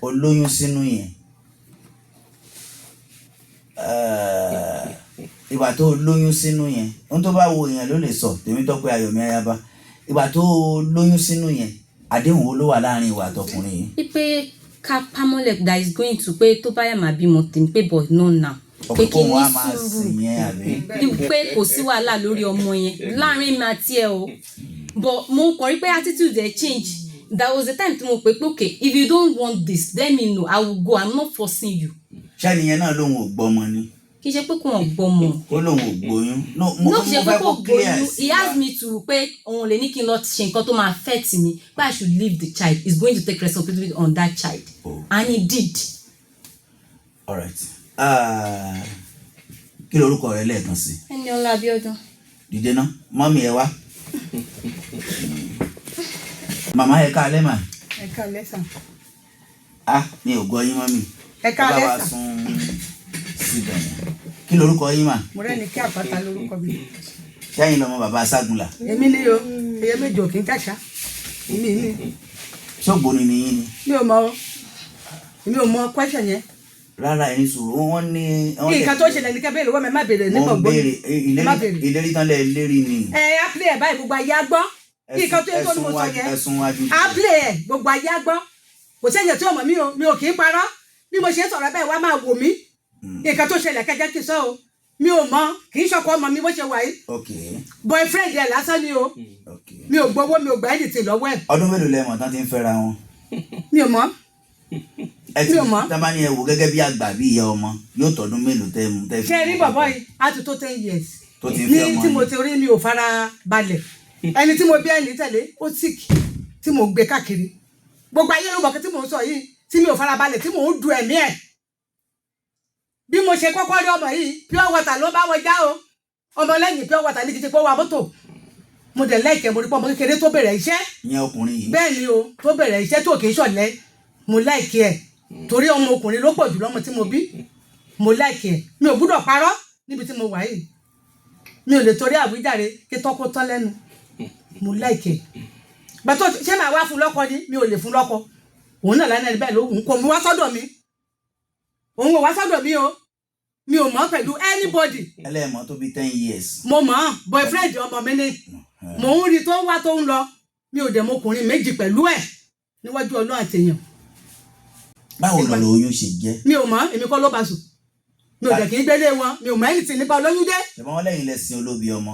o lóyún sínú yẹn ìgbà tó lóyún sínú yẹn ohun tó bá wo èèyàn ló lè sọ Tèmítọ́pẹ́ Ayọ̀mí Ayaba ìgbà tó lóyún sínú yẹn àdéhùn wo ló wà láàrin ìwà àtọkùnrin yìí. pípé ká pamọ́lẹ̀ that is going to pé tó bá yà máa bímọ tèmi pé but no now pé kí ní sùúrù pé kò sí wàhálà lórí ọmọ yẹn láàrin mi àti ẹ o but mo kàn rí pé attitude ẹ change that was the time tí mo pè pé okay if you don't want this let me know I will go I'm not forcing you. ṣé nìyẹn náà lòun ò gbọ́mọ ni. kì í ṣe pé kò wọ́n gbọ́mọ. ó lòun ò gbóyún. no kì í ṣe pé kò gbóyún he asked me to pé òun lè ní kí n lọ ṣe nǹkan tó máa affect me pé I should leave the child he's going to take responsibility on that child and he did. all right. Kí lorúkọ rẹ lẹ́ẹ̀kan sí. Ẹniọlá Abíọ́dún. dìde ná mọ́mí ẹ wá. màmá ẹ káalẹ́ mà. ẹ káalẹ́ sà. mi ò gbọ́ yín mọ́mí. ẹ káalẹ́ sà. bá wa sún síbẹ̀ yẹn. kí lorúkọ yín mà. mo rẹ́ni kí àpáta lórúkọ mi. sẹ́yìn lọ́mọ bàbá Ságunlà. èmi ni o èyẹ méjì ò kí ń jàṣà èmi ni. ṣọ́gbóni ni yín ni. mi ò mọ question yẹn. rárá ẹni sùúrù wọn ní. kí nǹkan tó ṣẹlẹ̀ ní kẹ́bẹ́rẹ́ lọ́wọ́ mi má béèrè nípa ògbóni. ìlérí tán lẹ lérí ni. á play ẹ̀ báyìí gbogbo ayé á gbọ́ kí nǹkan tó yẹ kó ní mo sọ yẹn á play ẹ̀ gbogbo ayé á gbọ́ kò sẹ́yìn tí ọmọ mi ò kì í parọ́ bí mo ṣe ń sọ̀rọ̀ bẹ́ẹ̀ wá máa wò mí nǹkan tó ṣẹlẹ̀ kẹjẹ kí n sọ o mi ò mọ kì í ṣọkọ ọmọ mi bó ṣe wà yìí boyfriend ẹ̀ lásán ni o mi ò gbowó mi ò gbà anything lọ́wọ́ ẹ̀. ọdún mélòó lẹ́mọ̀ tán ti ń fẹ́ra wọn. mi ò mọ̀. tábà ní ẹ wò gẹ́gẹ́ bí àgbà bí ìyá ọmọ yóò tọdún mélòó tẹ́ fi. ṣé rí bọ̀bọ̀ yìí á ti tó 10 years. tó ti ń fi ọmọ ní tí mo ti rí mi ò fara balẹ̀ ẹni tí mo bí ẹni tẹ̀lé ó sick tí mo gbé káàkiri gbogbo ayé ló mọ̀ tí mo ń sọ yìí tí mi ò fara balẹ̀ tí mo ń du ẹ̀mí ẹ̀ bí mo ṣe kọ́kọ́ rí ọmọ yìí pure water ló bá wọn já o ọmọ lẹ́yìn pure water ní kí n ṣe pé ó wa mọ́tò mo dẹ̀ lẹ́ẹ̀kẹ́ mo rí pọ́ ọmọ kékeré tó bẹ̀rẹ̀ iṣẹ́. ìyẹn ọkùnrin yìí. bẹ́ẹ̀ ni o tó bẹ̀rẹ̀ iṣẹ́ tó kì í ṣọ̀lẹ mo láìkẹ́ ẹ̀ torí ọmọ ọkùnrin ló pọ̀ jù lọ́mọ tí mo bí mo láìkẹ́ ẹ̀ mi ò gbúdọ̀ parọ́ níbi tí mo wà yìí mi ò lè torí àwíjàre kí tọ́kọ tán lẹ́nu mo láìkẹ́ ẹ̀ gbàtọ́ ṣé màá wá fún lọ́kọ ni mi ò lè fún lọ́kọ òun náà lánàá bẹ́ẹ̀ ló ń kó mi wá sọ́dọ̀ mi òun ò wá sọ́dọ̀ mi o mi ò mọ̀ pẹ̀lú anybody. ẹlẹ́mọ̀ tó bí 10 years. mo mọ̀ boyfriend ọmọ mi ni mò ń rí tó ń wá tó ń lọ mi ò dẹ̀ mọ ọkùnrin méjì pẹ̀lú ẹ̀ níwájú Ọlọ́run àtẹ̀yàn. báwo lọ̀rọ̀ oyún ṣe jẹ́. mi ò mọ̀ èmi kọ́ ló bá sùn mi ò dẹ̀ kí n gbélé wọn mi ò mọ̀ ẹni tí nípa olóyún dé. ṣùgbọ́n wọ́n lẹ́yìn lẹ́sìn olóbi ọmọ.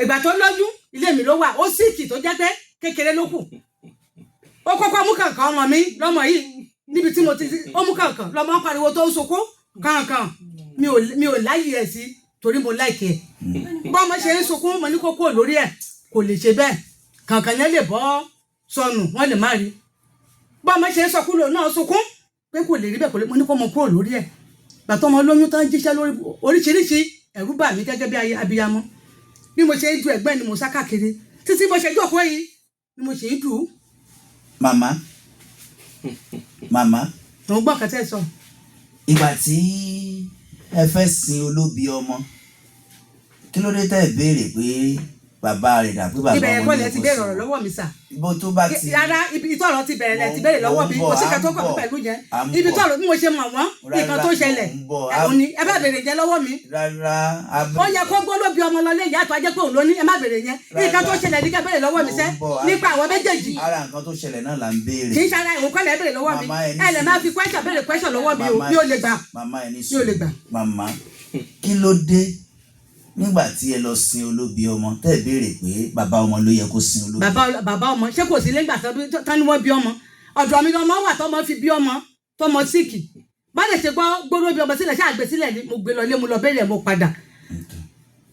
ìgbà tó lóyún ilé mi ló wà ó síìkì tó jẹ́ pé kékeré ló kù ó kọ́kọ́ mú kàǹkàn ọmọ mi lọ́mọ yìí níbi tí mo ti ó mú kàǹkàn lọ́mọ pariwo tó ń sunkún kàǹkàn mi ò láyè ẹ̀ sí torí mo láìkè ẹ̀ bọ́mọ ṣe ń sunkún mo ní kókó lórí ẹ̀ kò lè ṣe bẹ́ẹ̀ kàǹkàn yẹn lè bọ́ sọnù wọ́n lè má rí bọ́mọ ṣe ń sọkún lò náà sunkún pé kò lè rí bẹ́ẹ̀ kò lè mo ní kó mọ kúrò lórí ẹ̀ gbàtọ́ ọmọ lóyún tán jíṣẹ́ lórí oríṣiríṣi ẹ̀rù bà mí gẹ́gẹ́ bí abiyamọ bí mo ṣe ń ju ẹ̀gbẹ́ ni mo sá káàkiri títí mo ṣe jókòó yìí ni mo ṣe ń dùn. màmá tó ń gbọ́ kẹtẹ́ sọ. ìgbà tí ẹ fẹ́ sin olóbi ọmọ kí ló dé tẹ́ ẹ béèrè pé bàbá rẹ̀ dà pé bàbá ọmọ ibẹ̀ yẹn kọ́ lẹ ti béèrè ọ̀rọ̀ lọ́wọ́ mi sà. ibo tó bá ti. rárá ibi tọ́rọ̀ ti bẹ̀rẹ̀ lẹ ti béèrè lọ́wọ́ mi kò sí ká tó kọ̀ mí pẹ̀lú yẹn ibi tọ́rọ̀ bí mo ṣe mọ̀ wọ́n nǹkan tó ṣẹlẹ̀ òní ẹ bá béèrè yẹn lọ́wọ́ mi. rárá ó yẹ kó gbọ́ lóbi ọmọ lọ lé ìyá àtọ́ ajẹ́ pé òun ló ní ẹ má béèrè yẹn nǹkan tó ṣẹlẹ̀ ní ká béèrè lọ́wọ́ mi sẹ́ nípa àwọn méjèèjì. ara nǹkan tó ṣẹlẹ̀ náà là ń béèrè. kì í ṣara ìwò kọ́lẹ̀ béèrè lọ́wọ́ mi ẹ lè máa fi question béèrè question lọ́wọ́ mi o mi ò lè gbà. màmá kí ló dé nígbà tí ẹ lọ sin olóbi ọmọ tẹ́ ẹ béèrè pé bàbá ọmọ ló yẹ kó sin olóbi. bàbá ọmọ ṣé kò sí lẹ́gbà tán ni wọ́n bí ọmọ ọ̀dọ̀ mi lọ́mọ wà tọ́mọ fi bí ọmọ tọ́mọ síìkì bá lè ṣe gbọ́dọ̀ bí ọmọ sílẹ̀ ṣáà gbé sílẹ̀ ni mo gbé lọ lé mo lọ bẹ́ẹ̀rẹ̀ mo padà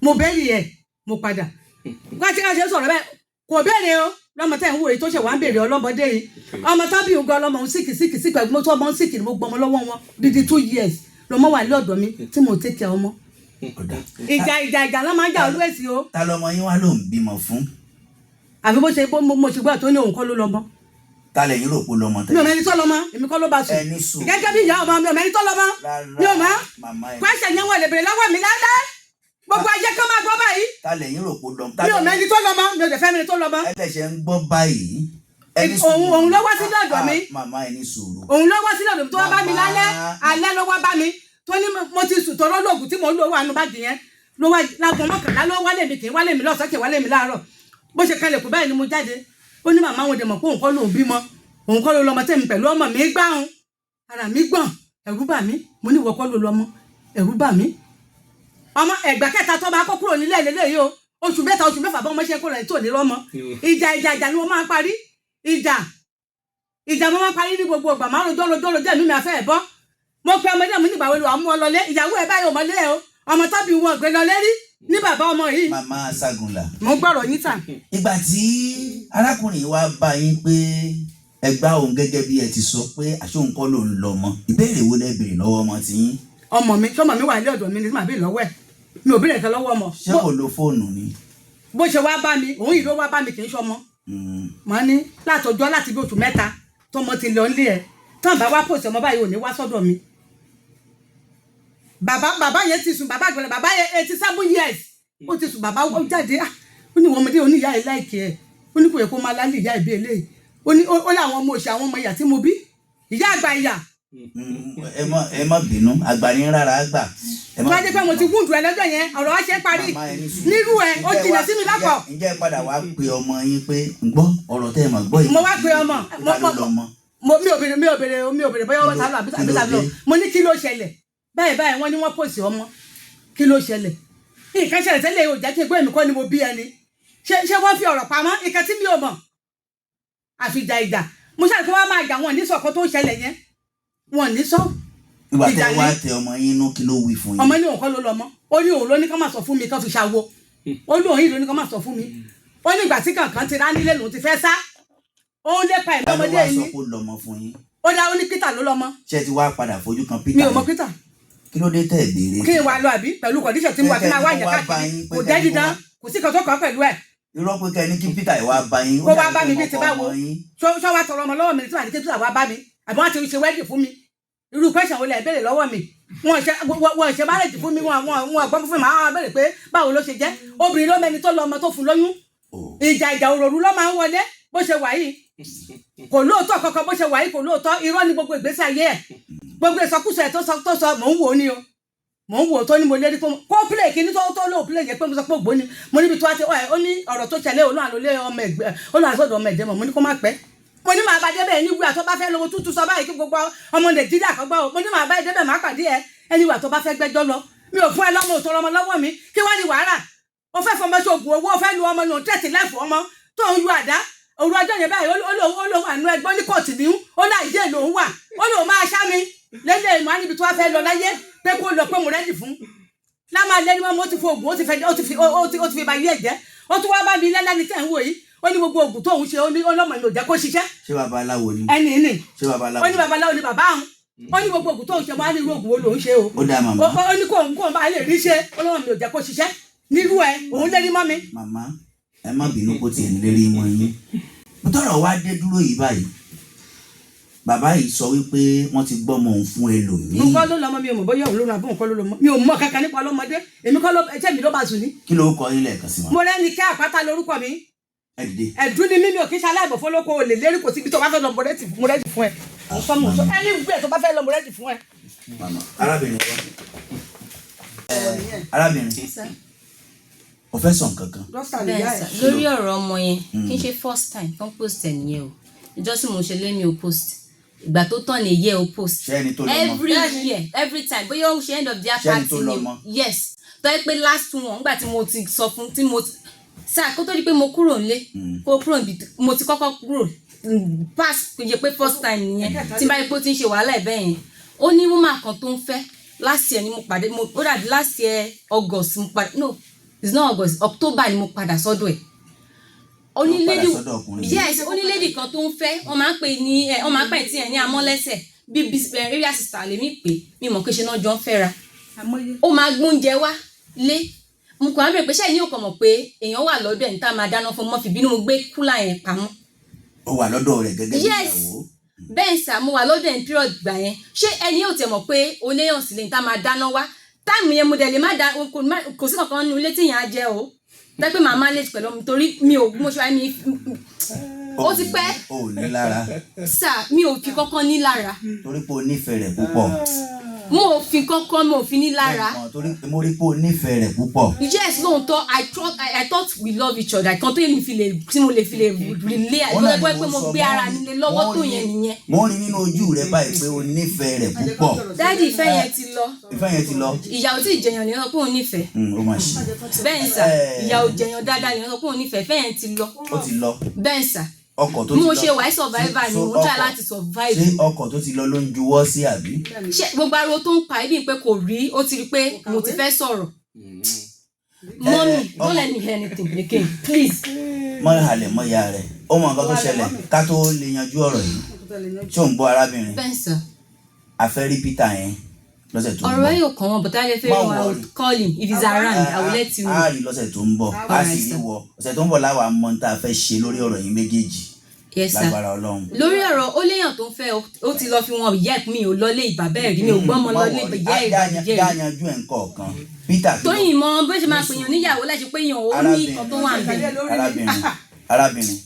mo bẹ́ẹ̀rẹ̀ ẹ̀ mo padà wá tí ká ṣe sọ̀rọ̀ bẹ́ẹ̀ kò bẹ́ẹ̀rẹ̀ o lọ́mọ tẹ́ ń wo èyí tó ṣe wá ń bèèrè ọlọ́mọdé yìí ọmọ tábí ògùn ọlọ́mọ òun síìkì ẹ̀gbọ́n tó ọmọ ń síìkì ni mo gbọmọ lọ́wọ́ wọn dídí 2 years lọ́mọ wà ní ọ̀dọ̀ mi tí mo take care ọmọ ìjà ló máa ń jà olúwèsì o. ta lọmọ yín wá ló ń bímọ fún. àbí bó ṣe mo ṣe gbọ́ tó ní òun kọ́ ló lọ́mọ. ta lẹ́yìn rò pé lọ́mọ tẹ́lẹ̀. mi ò mẹ́ni tó lọ́mọ èmi kọ́ ló bá sùn. ẹni sùn. gẹ́gẹ́ bí ìyá ọmọ mi ò mẹ́ni tó lọ́mọ. mi ò mọ̀ kwẹ́sẹ̀ yẹn wọ̀ lè bèrè lọ́wọ́ mi lálẹ́ gbogbo ayé kan máa gbọ́ báyìí. ta lẹ́yìn rò pé lọ́mọ. mi ò mẹ́ni tó lọ́mọ mi ò dẹ̀ fẹ́ mi tó lọ́mọ. ẹlẹ́ṣẹ̀ ń gbọ́ báyìí. òun ló wá sí lọ́dọ̀ mi. màmá ẹni sùúrù. òun ló wá sí lọ́dọ̀ mi tó wá bá mi lálẹ́ alẹ́ ló wá bá mi tó ní mo ti sùn tọrọ lóògùn tí mo ń lò wà nù báàgì yẹn ló wá lágùn mọ́kànlá ló wálé mi kì í wálé mi lọ́sàn-án kì í wálé mi láàárọ̀ bó ṣe kalẹ̀ kú báyìí ni mo jáde ó ní màmá òun dẹ̀ mọ̀ pé òun kọ́ lòun bímọ òun kọ́ ló lọ́mọ tẹ̀mí pẹ̀lú ọmọ mi gbáhùn ara mi gbọ̀n ẹ̀rù bà mí mo ní ìwọ kọ́ ló lọ́mọ ẹ̀rù bà mí ọmọ ẹ̀gbà kẹta tó bá kó kúrò nílẹ̀ lélẹ́yìí o oṣù mẹ́ta oṣù mẹ́fà bọ́ ọmọ ṣe kó rẹ̀ tó ní lọ́mọ ìjà ni wọ́n máa ń parí ìjà mo máa ń parí ní gbogbo ìgbà márùn jọ́lọ́jọ́ ẹ̀mí mi àfẹ́ ẹ̀ bọ́ mo pe ọmọdé mi nígbà wo ló àmú ọ lọlé ìyàwó ẹ báyìí ọmọlé ẹ o ọmọ tábí wọn gbé lọlé rí ní bàbá ọmọ yìí. màmá Ṣàgùnlà. mo gbọ́rọ̀ yín tà. ìgbà tí arákùnrin wa bá yín pé ẹ gbá òun gẹ́gẹ́ bí ẹ ti sọ pé àṣóhun kọ́ ló ń lọ mọ́ ìbéèrè wo lẹ béèrè lọ́wọ́ ọmọ tí yín. ọmọ mi tọmọ mi wà ní ọ̀dọ̀ mi ní màá béèrè lọ́wọ́ ẹ̀ mi ò béèrè kan lọ́wọ́ ọmọ. ṣé kò lo fóònù ni. bó ṣe wá bá mi òun yìí ló wá bá mi kì í ṣọmọ. màá ní látọjọ́ láti bí oṣù mẹ́ta tọmọ ti lọ nílé ẹ tán bá wá pòsè ọmọ báyìí ò ní wá sọ́dọ̀ mi. bàbá yẹn ti sùn bàbá àgbẹ̀lẹ̀ bàbá yẹn 87 years ó ti sùn bàbá ó jáde ó ní wọn ọmọdé oníyá ẹ láìkí ẹ ó ní kò yẹ kó máa lálẹ́ ìyá ìbí eléyìí ó láwọn ọmọ òṣì àwọn ọmọ ìyá tí mo bí ìyá àgbà ìyá. ẹ má bínú àgbà ní rárá àgbà. wọ́n á dé pé mo ti gúndùn ẹ lọ́jọ́ yẹn ọ̀rọ̀ wa ṣe é parí nírú ẹ ó jìnà sí mi lápọ̀. ǹjẹ́ padà wá pe ọmọ yín pé gbọ́ ọ̀rọ̀ tẹ́ ẹ mọ̀ gbọ́ yìí. mo wá pe ọmọ mi ò béèrè bóyá wọ́n sálọ àbí sálọ mo ní kí ló ṣẹlẹ̀ báyìí wọ́n ní wọ́n pòsì ọmọ kí ló ṣẹlẹ̀ nǹkan ṣẹlẹ̀ tẹ́lẹ̀ yóò jẹ́ kí ẹgbẹ́ mi kọ́ ni mo bí ẹni ṣé wọ́n fi ọ̀rọ̀ pamọ́ nǹkan tí mi ò mọ̀ àfìjà ìjà mo ṣàlùkò wá máa jà wọn ní sọ̀kọ́ tó ṣẹlẹ̀ yẹn wọn ní sọ. ìgbà tẹ wá tẹ ọmọ yín inú kí ló wí fún yín. ọmọ ní òun kọ́ ló lọ mọ́ ó ní òun ló ní ká má sọ fún mi kán fi ṣàwo ó ní òun yìí ló ní ká má sọ fún mi ó ní ìgbà tí kankan ti rá nílé lòun ti fẹ́ sá òun lépa ẹ̀ lọ́mọdé yìí. ẹ ló wá sọ pé ó lọmọ fún yín. ó dá ó ní Peter ló lọmọ. ṣé ti wá padà fojú kan Peter. mi ò mọ Peter. kí ló dé tẹ̀ béèrè. kí n wá lọ àbí pẹ̀lú kọ̀díṣọ̀ tí mo wà kí n máa wá ìjà káàkiri kò jẹ́ dídán kò sí kan tó kàn pẹ̀lú ẹ̀. irọ́ pé kẹ́ni kí Peter ìwà bá yín. kó wá bá mi bí ti bá wo ṣọ́ wá tọrọ ọmọ lọ́wọ́ mi tí wà ní kí Peter wá bá mi àbí wọ́n ti ṣe wẹ́ẹ̀dì fún mi irú question wo lẹ béèrè lọ́wọ́ mi wọ́n ṣe marriage fún mi wọ́n gbọ́ fún mi máa béèrè pé báwo ló ṣe jẹ́ obìnrin ló mẹ́ni tó lọ ọmọ tó fún lóyún ìjà òròrú ló máa ń wọlé bó ṣe wà yìí kò lóòótọ́ kankan bó ṣe wà yìí kò lóòótọ́ irọ́ ni gbogbo ìgbésí ayé ẹ̀ gbogbo ìsọkúsọ ẹ̀ tó sọ mò ń wò ó ní o mò ń wò ó tó ní mo lérí tó kó play kí ní tó lóò play yẹ pé mo sọ pé ògbóni mo níbi tó wá ti ó ní ọ̀rọ̀ tó ṣẹlẹ̀ olú àlólé ọmọ ẹgbẹ́ olú àsọdọ̀ ọmọ ẹ̀dẹ́mọ̀ mo ní kó má pẹ́ mo ní màá bá débẹ̀ ní wíwà tó bá fẹ́ lọ́wọ́ tútù sọ báyìí kí gbogbo ọmọ Nàìjíríà kan gbọ́ mo ní màá bá débẹ̀ má pàdé ẹ ẹni wà tó bá fẹ́ gbẹ́jọ́ lọ mi ò fún ẹ lọ́mọ òtò ọmọ lọ́wọ́ mi kí wá ní wàhálà o fẹ́ fọmọ ṣoògùn owó o fẹ́ lu ọmọ náà tẹ̀sí láìfọ ọmọ tó ń lu àdá òru ọjọ́ yẹn báyìí ó lóun àánú ẹgbọ́n ní kóòtù ní ó láìjẹ́ lòun wà ó lóun máa ṣá mi lẹ́lẹ́ ìmọ̀ níbi tó wá fẹ́ lọ láyé pé kó lọ pé mo rẹ́dì fún lámà lẹ́ni mọ́ mo ti fi oògùn ó ti fi ba ilé ẹ̀jẹ̀ ó tún wá bá mi lẹ́lẹ́ni tẹ̀ ń wò yìí ó ní gbogbo oògùn tóun ṣe ó ní ọlọ́mọ mi ò jẹ́ kó ṣiṣẹ́. ṣé babaláwo ni. ẹni ní ṣé babaláwo ó ní babaláwo ni bàbá àwọn ó ní gbogbo oògùn tóun ṣe wá ní irú oògùn wo lòun ṣe o. ó dáa màmá. ó ní kóun bá lè rí ṣe ọlọ́mọ mi ò jẹ́ kó ṣiṣẹ́ nírú ẹ òun lẹ́ni mọ́ mi. màmá ẹ má bínú kó tiẹ̀ ń lérí mọ́ yín tọ́rọ̀ wá dé dúró yìí báyìí bàbá yìí sọ wípé wọ́n ti gbọ́mọ òun fún ẹlòmíì. nǹkan ló lọ́mọ mi ò mọ̀ bóyá òun ló ra bóun kọ́ ló lọ́mọ mi ò mọ̀ kankan nípa ọlọ́mọdé èmi kọ́ ló ẹjẹ́ mi ló bá sùn ní. kí ló kọ yín lẹ́ẹ̀kan sí wọn. mo rẹ́ni kẹ́ àpáta lórúkọ mi. ẹ dìde. ẹ̀dùn ni mímí ò kí ṣe aláìbọ̀ fọlọ́kọ olè lérí kò síbi tó bá fẹ́ lọ mọ̀rẹ́tì fún ẹ. ẹni gbé tó bá fẹ́ lọ mọ̀rẹ́tì fún ẹ. arábìnrin arábìnrin o fẹ́ sọ nǹkan kan. lórí ọ̀rọ̀ ọmọ yẹn kì í ṣe first time tó ń post ẹ̀ nìyẹn o ìjọ tí mo ṣe lé mi ò post ìgbà tó tán lè yẹ o post every year every time bóyá ó ṣe end of their party ni yes tó yẹ pé last one nígbà tí mo ti sọ fún tí mo sáà kó tó di pé mo kúrò nílé mo ti kọ́kọ́ kúrò pass yẹ pé first time nìyẹn tí bá yẹ pé ó ti ń ṣe wàhálà ẹ̀ bẹ́ẹ̀ yẹn ó ní woman kan tó ń fẹ́ last year ni mo pàdé ó dàbí last year August mo pàdé no it's not August October ni mo padà sọ́dọ̀ ẹ̀ onílédì kan tó ń fẹ́ wọ́n máa ń pè tí ẹ̀ ní amọ́lẹ́sẹ̀ bí area sister lèmi pé mi mọ̀ pé ṣe náà jọ ń fẹ́ra ó máa gbóúnjẹ wá lé mo kàn á bèrè pé ṣáà ní òkàn mọ̀ pé èèyàn wà lọ́dọ̀ ẹ̀ ní tá a máa dáná fún mọ́ fi bínú mo gbé kúlà yẹn pamọ́. ó wà lọ́dọ̀ rẹ̀ gẹ́gẹ́ bí ìyàwó. bẹ́ẹ̀ sà mo wà lọ́dọ̀ ẹ̀ ní period gbà yẹn ṣé ẹni yóò tẹ̀ mọ̀ pé o léèyàn sílẹ̀ ní tá a máa dáná wá táìmù yẹn mo dẹ̀ lè má da kò sí kankan nínú ilé tí yẹn á jẹ o dẹ́pẹ́ màá manage pẹ̀lú mi torí mi ò mo ṣe wáyé mi ó ti pẹ́. o ò ní lára. sà mi ò fi kankan ní lára. torí pé o nífẹ̀ẹ́ rẹ̀ púpọ̀. mo ò fi kankan mo ò fi ní lára. torí mo rí pé o nífẹ̀ẹ́ rẹ̀ púpọ̀. yes lóòótọ́ I thought we love each other kan tó yẹ mi fi lè tí mo lè fi lè relé àìlọ́wọ́ pé mo gbé ara mi lé lọ́wọ́ tó yẹn nìyẹn. mo rí nínú ojú rẹ báyìí pé o nífẹ̀ẹ́ rẹ̀ púpọ̀. dáàdi ìfẹ́ yẹn ti lọ. ìfẹ́ yẹn ti lọ. ìyàwó tí ìjẹyàn ni wọ́n sọ pé òun nífẹ̀ẹ́. ó máa ṣe. bẹ́ẹ̀ sà ìyàwó jẹyàn dáadáa ni wọ́n sọ pé òun nífẹ̀ẹ́ ìfẹ́ yẹn ti lọ. ó ti lọ. bẹ́ẹ̀ sà ọkọ̀ tó ti lọ mo ṣe wàá survivor ni mo try láti survive. ṣé ọkọ̀ tó ti lọ ló ń juwọ́ sí àbí. ṣé gbogbo ariwo tó ń pa ibi pé kò rí ó ti rí pé mo ti fẹ́ sọ̀rọ̀. Mommy, don't let me hear anything again please. mọ ìhàlẹ̀ mọ ìyá rẹ̀ ó mọ nǹkan tó ṣẹlẹ̀ ká tó lè yanjú ọ̀rọ̀ yìí ṣé ò ń gbọ́ arábìnrin. bẹ́ẹ̀ sà. a fẹ́ rí Peter yẹn lọ́sẹ̀ tó ń bọ̀. ọ̀rọ̀ yóò kàn wọ́n but I fẹ́ wọn I will call him if he's around I will let you know. a rí lọ́sẹ̀ tó ń bọ̀ a sì rí wọ ọ̀sẹ̀ tó ń bọ̀ láwa mọ tá a fẹ́ ṣe lórí ọ̀rọ̀ yìí méjèèjì. yes sir lágbára Ọlọ́run. lórí ọ̀rọ̀ ó léèyàn tó ń fẹ́ ó ti lọ fi wọn ìyá ẹ̀ mi ò lọlé ìbàbẹ́ rí mi ò gbọ́mọ lọlé ìyá ẹ̀ ìbàjẹ́ rí. dáyanjú ẹ̀ ń kọ̀ọ̀kan Peter. tóyìn mọ bó ṣe máa pèèyàn níyàwó láti pé èèyàn ó ní nǹkan tó wà níbẹ̀. arábìnrin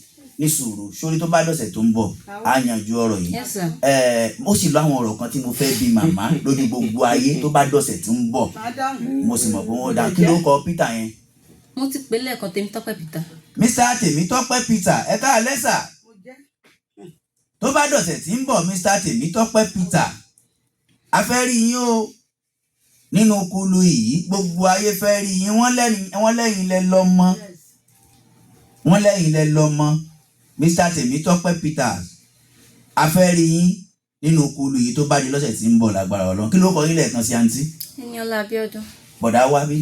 ní sùúrù sórí tó bá dọ̀sẹ̀ tó ń bọ̀ á yanjú ọ̀rọ̀ yìí. yes sir. ó sì lọ àwọn ọ̀rọ̀ kan tí mo fẹ́ bí màmá lórí gbogbo ayé tó bá dọ̀sẹ̀ tó ń bọ̀ mo sì mọ̀ pé wọ́n dá kí ló kọ Peter yẹn. mo ti pè lẹ́ẹ̀kan Tèmítọ́pẹ́ Peter. Mr. Tèmítọ́pẹ́ Peter ẹ káalẹ́ sà tó bá dọ̀sẹ̀ tí ń bọ̀ Mr. Tèmítọ́pẹ́ Peter a fẹ́ rí yín o nínú kulu yìí gbogbo ayé fẹ́ rí yín wọ́n lẹ́yìn lẹ lọ́mọ wọ́n lẹ́yìn lẹ lọ́mọ Mr. Tèmítọ́pẹ́ Peter a fẹ́ rí yín nínú kulu yìí tó bá di lọ́sẹ̀ tí ń bọ̀ lágbára Ọlọ́run kí ló kọ yín lẹ́ẹ̀kan sí àǹtí. Ẹniọlá Abíọ́dún. bọ̀dá wá bí.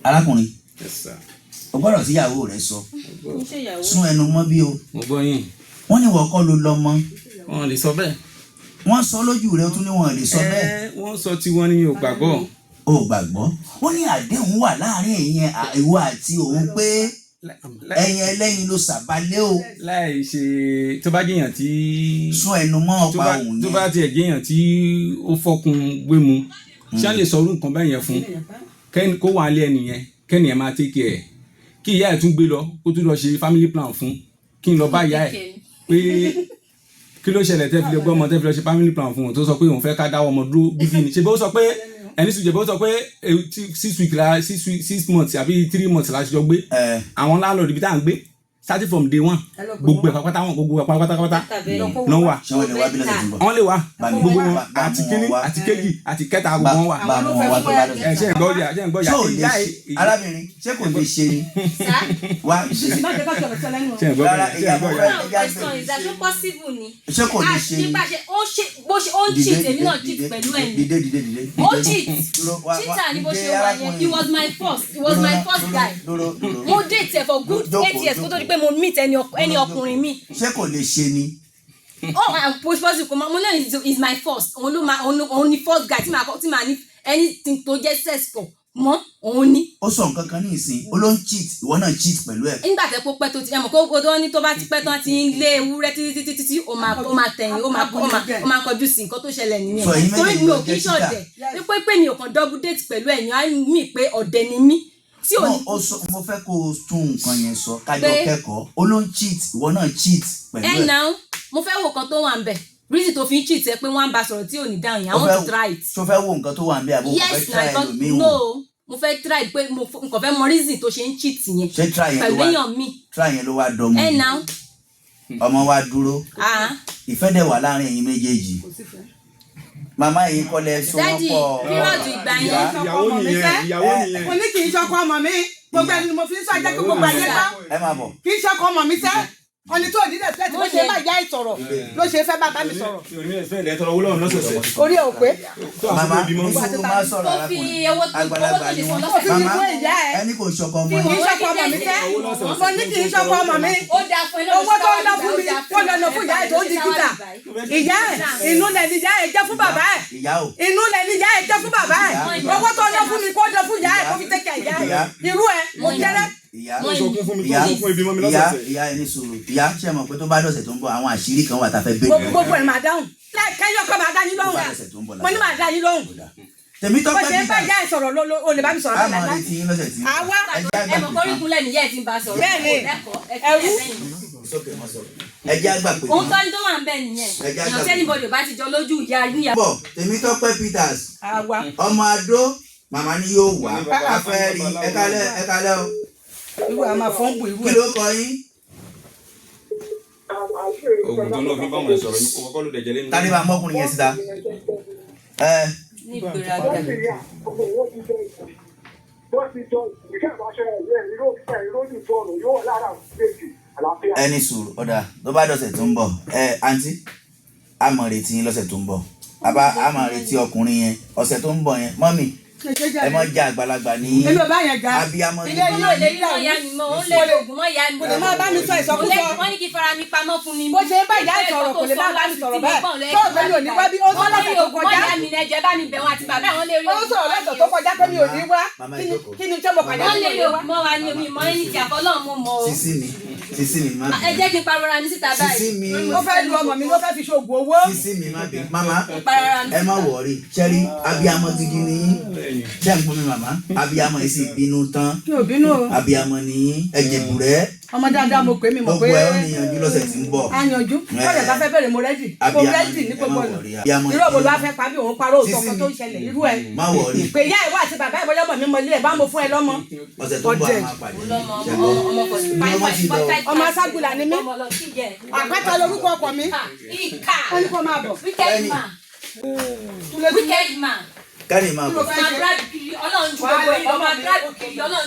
arákùnrin o gbọ́dọ̀ síyàwó rẹ sọ sún ẹnu mọ́ bí o. mo gbọ́ yín. wọ́n ní wọ́n kọ́ ló lọ́mọ. wọn lè sọ bẹ́ẹ̀. wọ́n sọ lójú rẹ ó tún ní wọn lè sọ bẹ́ẹ̀. wọ́n sọ tí wọ́n ní mi ò gbàgbọ́. o gbàgbọ́ wọ́n ní àdéhùn wà láàrin ẹ̀yin ìwọ àti òun pé ẹ̀yin ẹlẹ́yin ló sàbálẹ̀ o. láì ṣe tó bá jẹyàn tí. sún ẹnu mọ́ ọ̀pá òun yẹn. tó bá tiẹ̀ jẹyàn tí ó fọkùn gbé mu ṣá lè sọ orú nǹkan bẹ́ẹ̀ yẹn fún kó wà á lé ẹnìyẹn kẹ́nìyẹn máa tẹ́kẹ̀ ẹ̀ kí ìyá ẹ̀ tún gbé lọ kó tún lọ ṣe family plan fún kí n lọ bá ìyá ẹ̀ pé kí ló ṣẹlẹ̀ tẹ́ fi lè gbọ́ ọmọ tẹ́ fi lọ ṣe family plan fún òun tó sọ pé òun fẹ́ ká dáwọ́ ọmọ dúró bíbí ni ṣe bó sọ pé ẹni sùn jẹ́ bó sọ pé 6 months àbí 3 months la ṣe jọ gbé àwọn landlord ibi tá à ń gbé starting from day one gbogbo ẹ̀ pátápátá náà wà wọ́n lè wá gbogbo wọn àti kíní àti kéjì àti kẹta gbogbo wọn wà ṣe ń gbọ́ yà arábìnrin ṣé kò lè ṣe ni wá ṣe ń gbọ́ ṣé kò lè ṣe ni ó ń cheat èmi náà cheat pẹ̀lú ẹ̀ ní ó cheat cheater ni bó ṣe wà yẹn he was my first guy mo date ẹ̀ for good 8 years kó tó di pé mo meet ẹni ọkùnrin mi. ṣé kò lè ṣe ni. possible kò máa mo náà is my first òun ni first guy tí màá ní anything tó jẹ́ sex for mọ́ òun ni. ó sọ nǹkan kan ní ìsìn ó ló ń cheat ìwọ náà cheat pẹ̀lú ẹ̀. nígbà tẹ́ kó pẹ́ tó ti ẹ̀ mọ̀ kó tó ní tó bá ti pẹ́ tán ti ń lé ewúrẹ́ títí ó máa tẹ̀yìn ó máa kọjú sí nǹkan tó ṣẹlẹ̀ nìyẹn. torí mi ò kí ń ṣọ̀dẹ̀ pé mi ò kàn double date pẹ̀lú ẹ̀yìn á mì pé ọ̀dẹ̀ ni mí. mo fẹ́ kó o tún nǹkan yẹn sọ kájọ kẹ́kọ̀ọ́ ó ló ń cheat ìwọ náà cheat pẹ̀lú ẹ̀. náà mo fẹ́ wo nǹkan tó wà ń bẹ̀ reason tó fi ń cheat ẹ pé wọ́n á bá sọ̀rọ̀ tí ò ní dáhùn yẹn I want to try it. ṣo fẹ́ wo nǹkan tó wà ń bẹ̀ àbò kò fẹ́ try ẹlòmíì wò. no mo fẹ́ try pé nǹkan fẹ́ mọ reason tó ṣe ń cheat yẹn pẹ̀lú èèyàn mi. try yẹn ló wá dọ́mọ ọmọ wa dúró ìfẹ́ dẹ̀ wà láàrin ẹ̀yin méjèèjì màmá yìí kọ́lẹ̀ so wọ́n pọ̀ pírọ̀dù ìgbà yẹn ìyàwó nìyẹn mo ní kì í ṣọkọ ọmọ mi gbogbo ẹni mo fi ń sọ jẹ́ kí gbogbo ayé gbọ́ ẹ máa bọ̀ kì í ṣọkọ ọmọ mi sẹ́ ọni tó ní lẹ́sẹ̀ tí ló ṣe bá ìyá ìsọ̀rọ̀ ló ṣe fẹ́ bá mi sọ̀rọ̀ orí ẹ̀ ò pé. màmá musu máa sọ̀rọ̀ arákùnrin àgbàlagbà ni wọ́n màmá ẹni kò ṣọkọ ọmọ kì í ṣọkọ ọmọ mi sẹ́ mo ní kì í ṣọkọ ọmọ mi owó tó ń lọ fún mi wọ́n lọ fún ìyá ẹ̀ tó ń di kíta ìyá ẹ̀ inú lẹ̀ ní ìyá ẹ̀ jẹ́ fún bàbá ẹ̀ inú lẹ̀ ní ìyá ẹ̀ jẹ́ fún bàbá ẹ̀ owó tó ń lọ fún mi kó lọ fún ìyá ẹ̀ kó fi tẹ́kẹ̀ ìyá ẹ̀ irú ẹ̀ mo jẹ́rẹ́. ìyá ẹni sùúrù ìyá ṣe mọ̀ pé tó bá dọ̀sẹ̀ tó ń bọ̀ àwọn àṣírí kan wà tá a fẹ́ bẹ̀rẹ̀. gbogbo ẹ̀ máa dáhùn kẹ́yọ̀ kọ́ máa dá yín lóhùn mo ní máa dá yín lóhùn. tèmi tó pẹ́ bó ṣe ń bá ìyá ẹ̀ sọ̀rọ̀ o lè bá mi sọ̀rọ̀ àmọ́ retí yín lọ́sẹ̀ tí. àwa ẹ mọ̀ kórìí kúnlẹ̀ nìyá ẹ̀ ti ń bá sọ̀rọ̀ bẹ́ẹ̀ni ẹ̀rú ẹjẹ́ àgbà pé. òun tó ń tó wà ń bẹ̀ nìyẹn èèyàn tẹ́nibọ̀dì bá ti jọ lójú ìyá níyà. bọ̀ tèmi tó pẹ́ Peters ọmọ Adó màmá ni yóò wá afẹ́ rí ẹ̀kálẹ́ o. irú a máa fọ́n bù irú ẹ̀. kí ló kọ yín. oògùn tó náà fi bá wọn sọ̀rọ̀ ní kọ́kọ́ ló dẹ̀jẹ̀ lẹ́nu. tani bá mọ́kùnrin yẹn síta. ní ìgbéraga. ẹni sùúrù ọ̀dà tó bá dọ̀sẹ̀ tó ń bọ̀ àǹtí a máa retí yín lọ́sẹ̀ tó ń bọ̀ a máa retí ọkùnrin yẹn ọ̀sẹ̀ tó ń bọ̀ yẹn mọ́mì ẹ mọ jẹ àgbàlagbà ní abiyamọ ní ilé yóò lè rí ìyá mi mọ òun lè lo oògùn mọ ìyá mi. kò lè má bá mi sọ ìsọkúsọ. wọ́n ní kí fara mi pamọ́ fún mi. bó ṣe ń bá ìyá ìsọ̀rọ̀ kò lè má bá mi sọ̀rọ̀ bẹ́ẹ̀ tó o fẹ́ mi ò ní wá bí ó sọ lọ́sẹ̀ tó kọjá. wọ́n lè rí oògùn mọ ìyá mi ẹ̀jẹ̀ bá mi bẹ̀ wọ́n àti bàbá wọn lè rí ó oògùn. sọ̀rọ̀ lọ́sẹ̀ tó kọjá pé mi ò ní wá kí ni tí mo kàdé wọ́n lè mi rí ò ní wá. oògùn mọ wa ni omi mọ ẹni tí àfọlọ́run mo mọ o. sísí mi má ẹ jẹ́ kí n parọ́ra ní síta báyìí. sísí mi ó fẹ́ lu ọmọ mi ló fẹ́ fi ṣoògùn owó. sísí mi má bẹ mama ẹ má wọrí ṣẹ́rí abiyamọ gidi ni yín ṣé ń gbọ́ mi màmá abiyamọ yìí sì bínú tán mi ò bínú o. abiyamọ ni yín ẹ̀jẹ̀ bùrẹ́ ọmọ dáadáa mo pè mí mọ̀ pé gbogbo ẹ̀ ó níyanjú lọ́sẹ̀ tí ń bọ̀. a yanjú kọ́jà bá fẹ́ bẹ̀rẹ̀ mo rẹ́dì mo rẹ́dì ní gbogbo ọ̀nà irú òbò ló wá fẹ́ pa bí òun parọ́ òsọ̀kan tó ń ṣẹlẹ̀ irú ẹ̀. má wọrí pé ìyá ìwọ àti bàbá ìwọ yọmọ mi mọ ilé ẹ̀ bá mo fún ẹ lọ́mọ. ọ̀sẹ̀ tó ń bọ̀ àwọn àpàdé ọmọ aságùlà ni mí àpáta lórúkọ ọkọ mi ó ní kó máa bọ̀. wicked man. kẹ́ni máa bọ̀. ọmọ adúlá kiri ọlọ́run ju gbogbo ìlú ọmọ adúlá kiri ọlọ́run.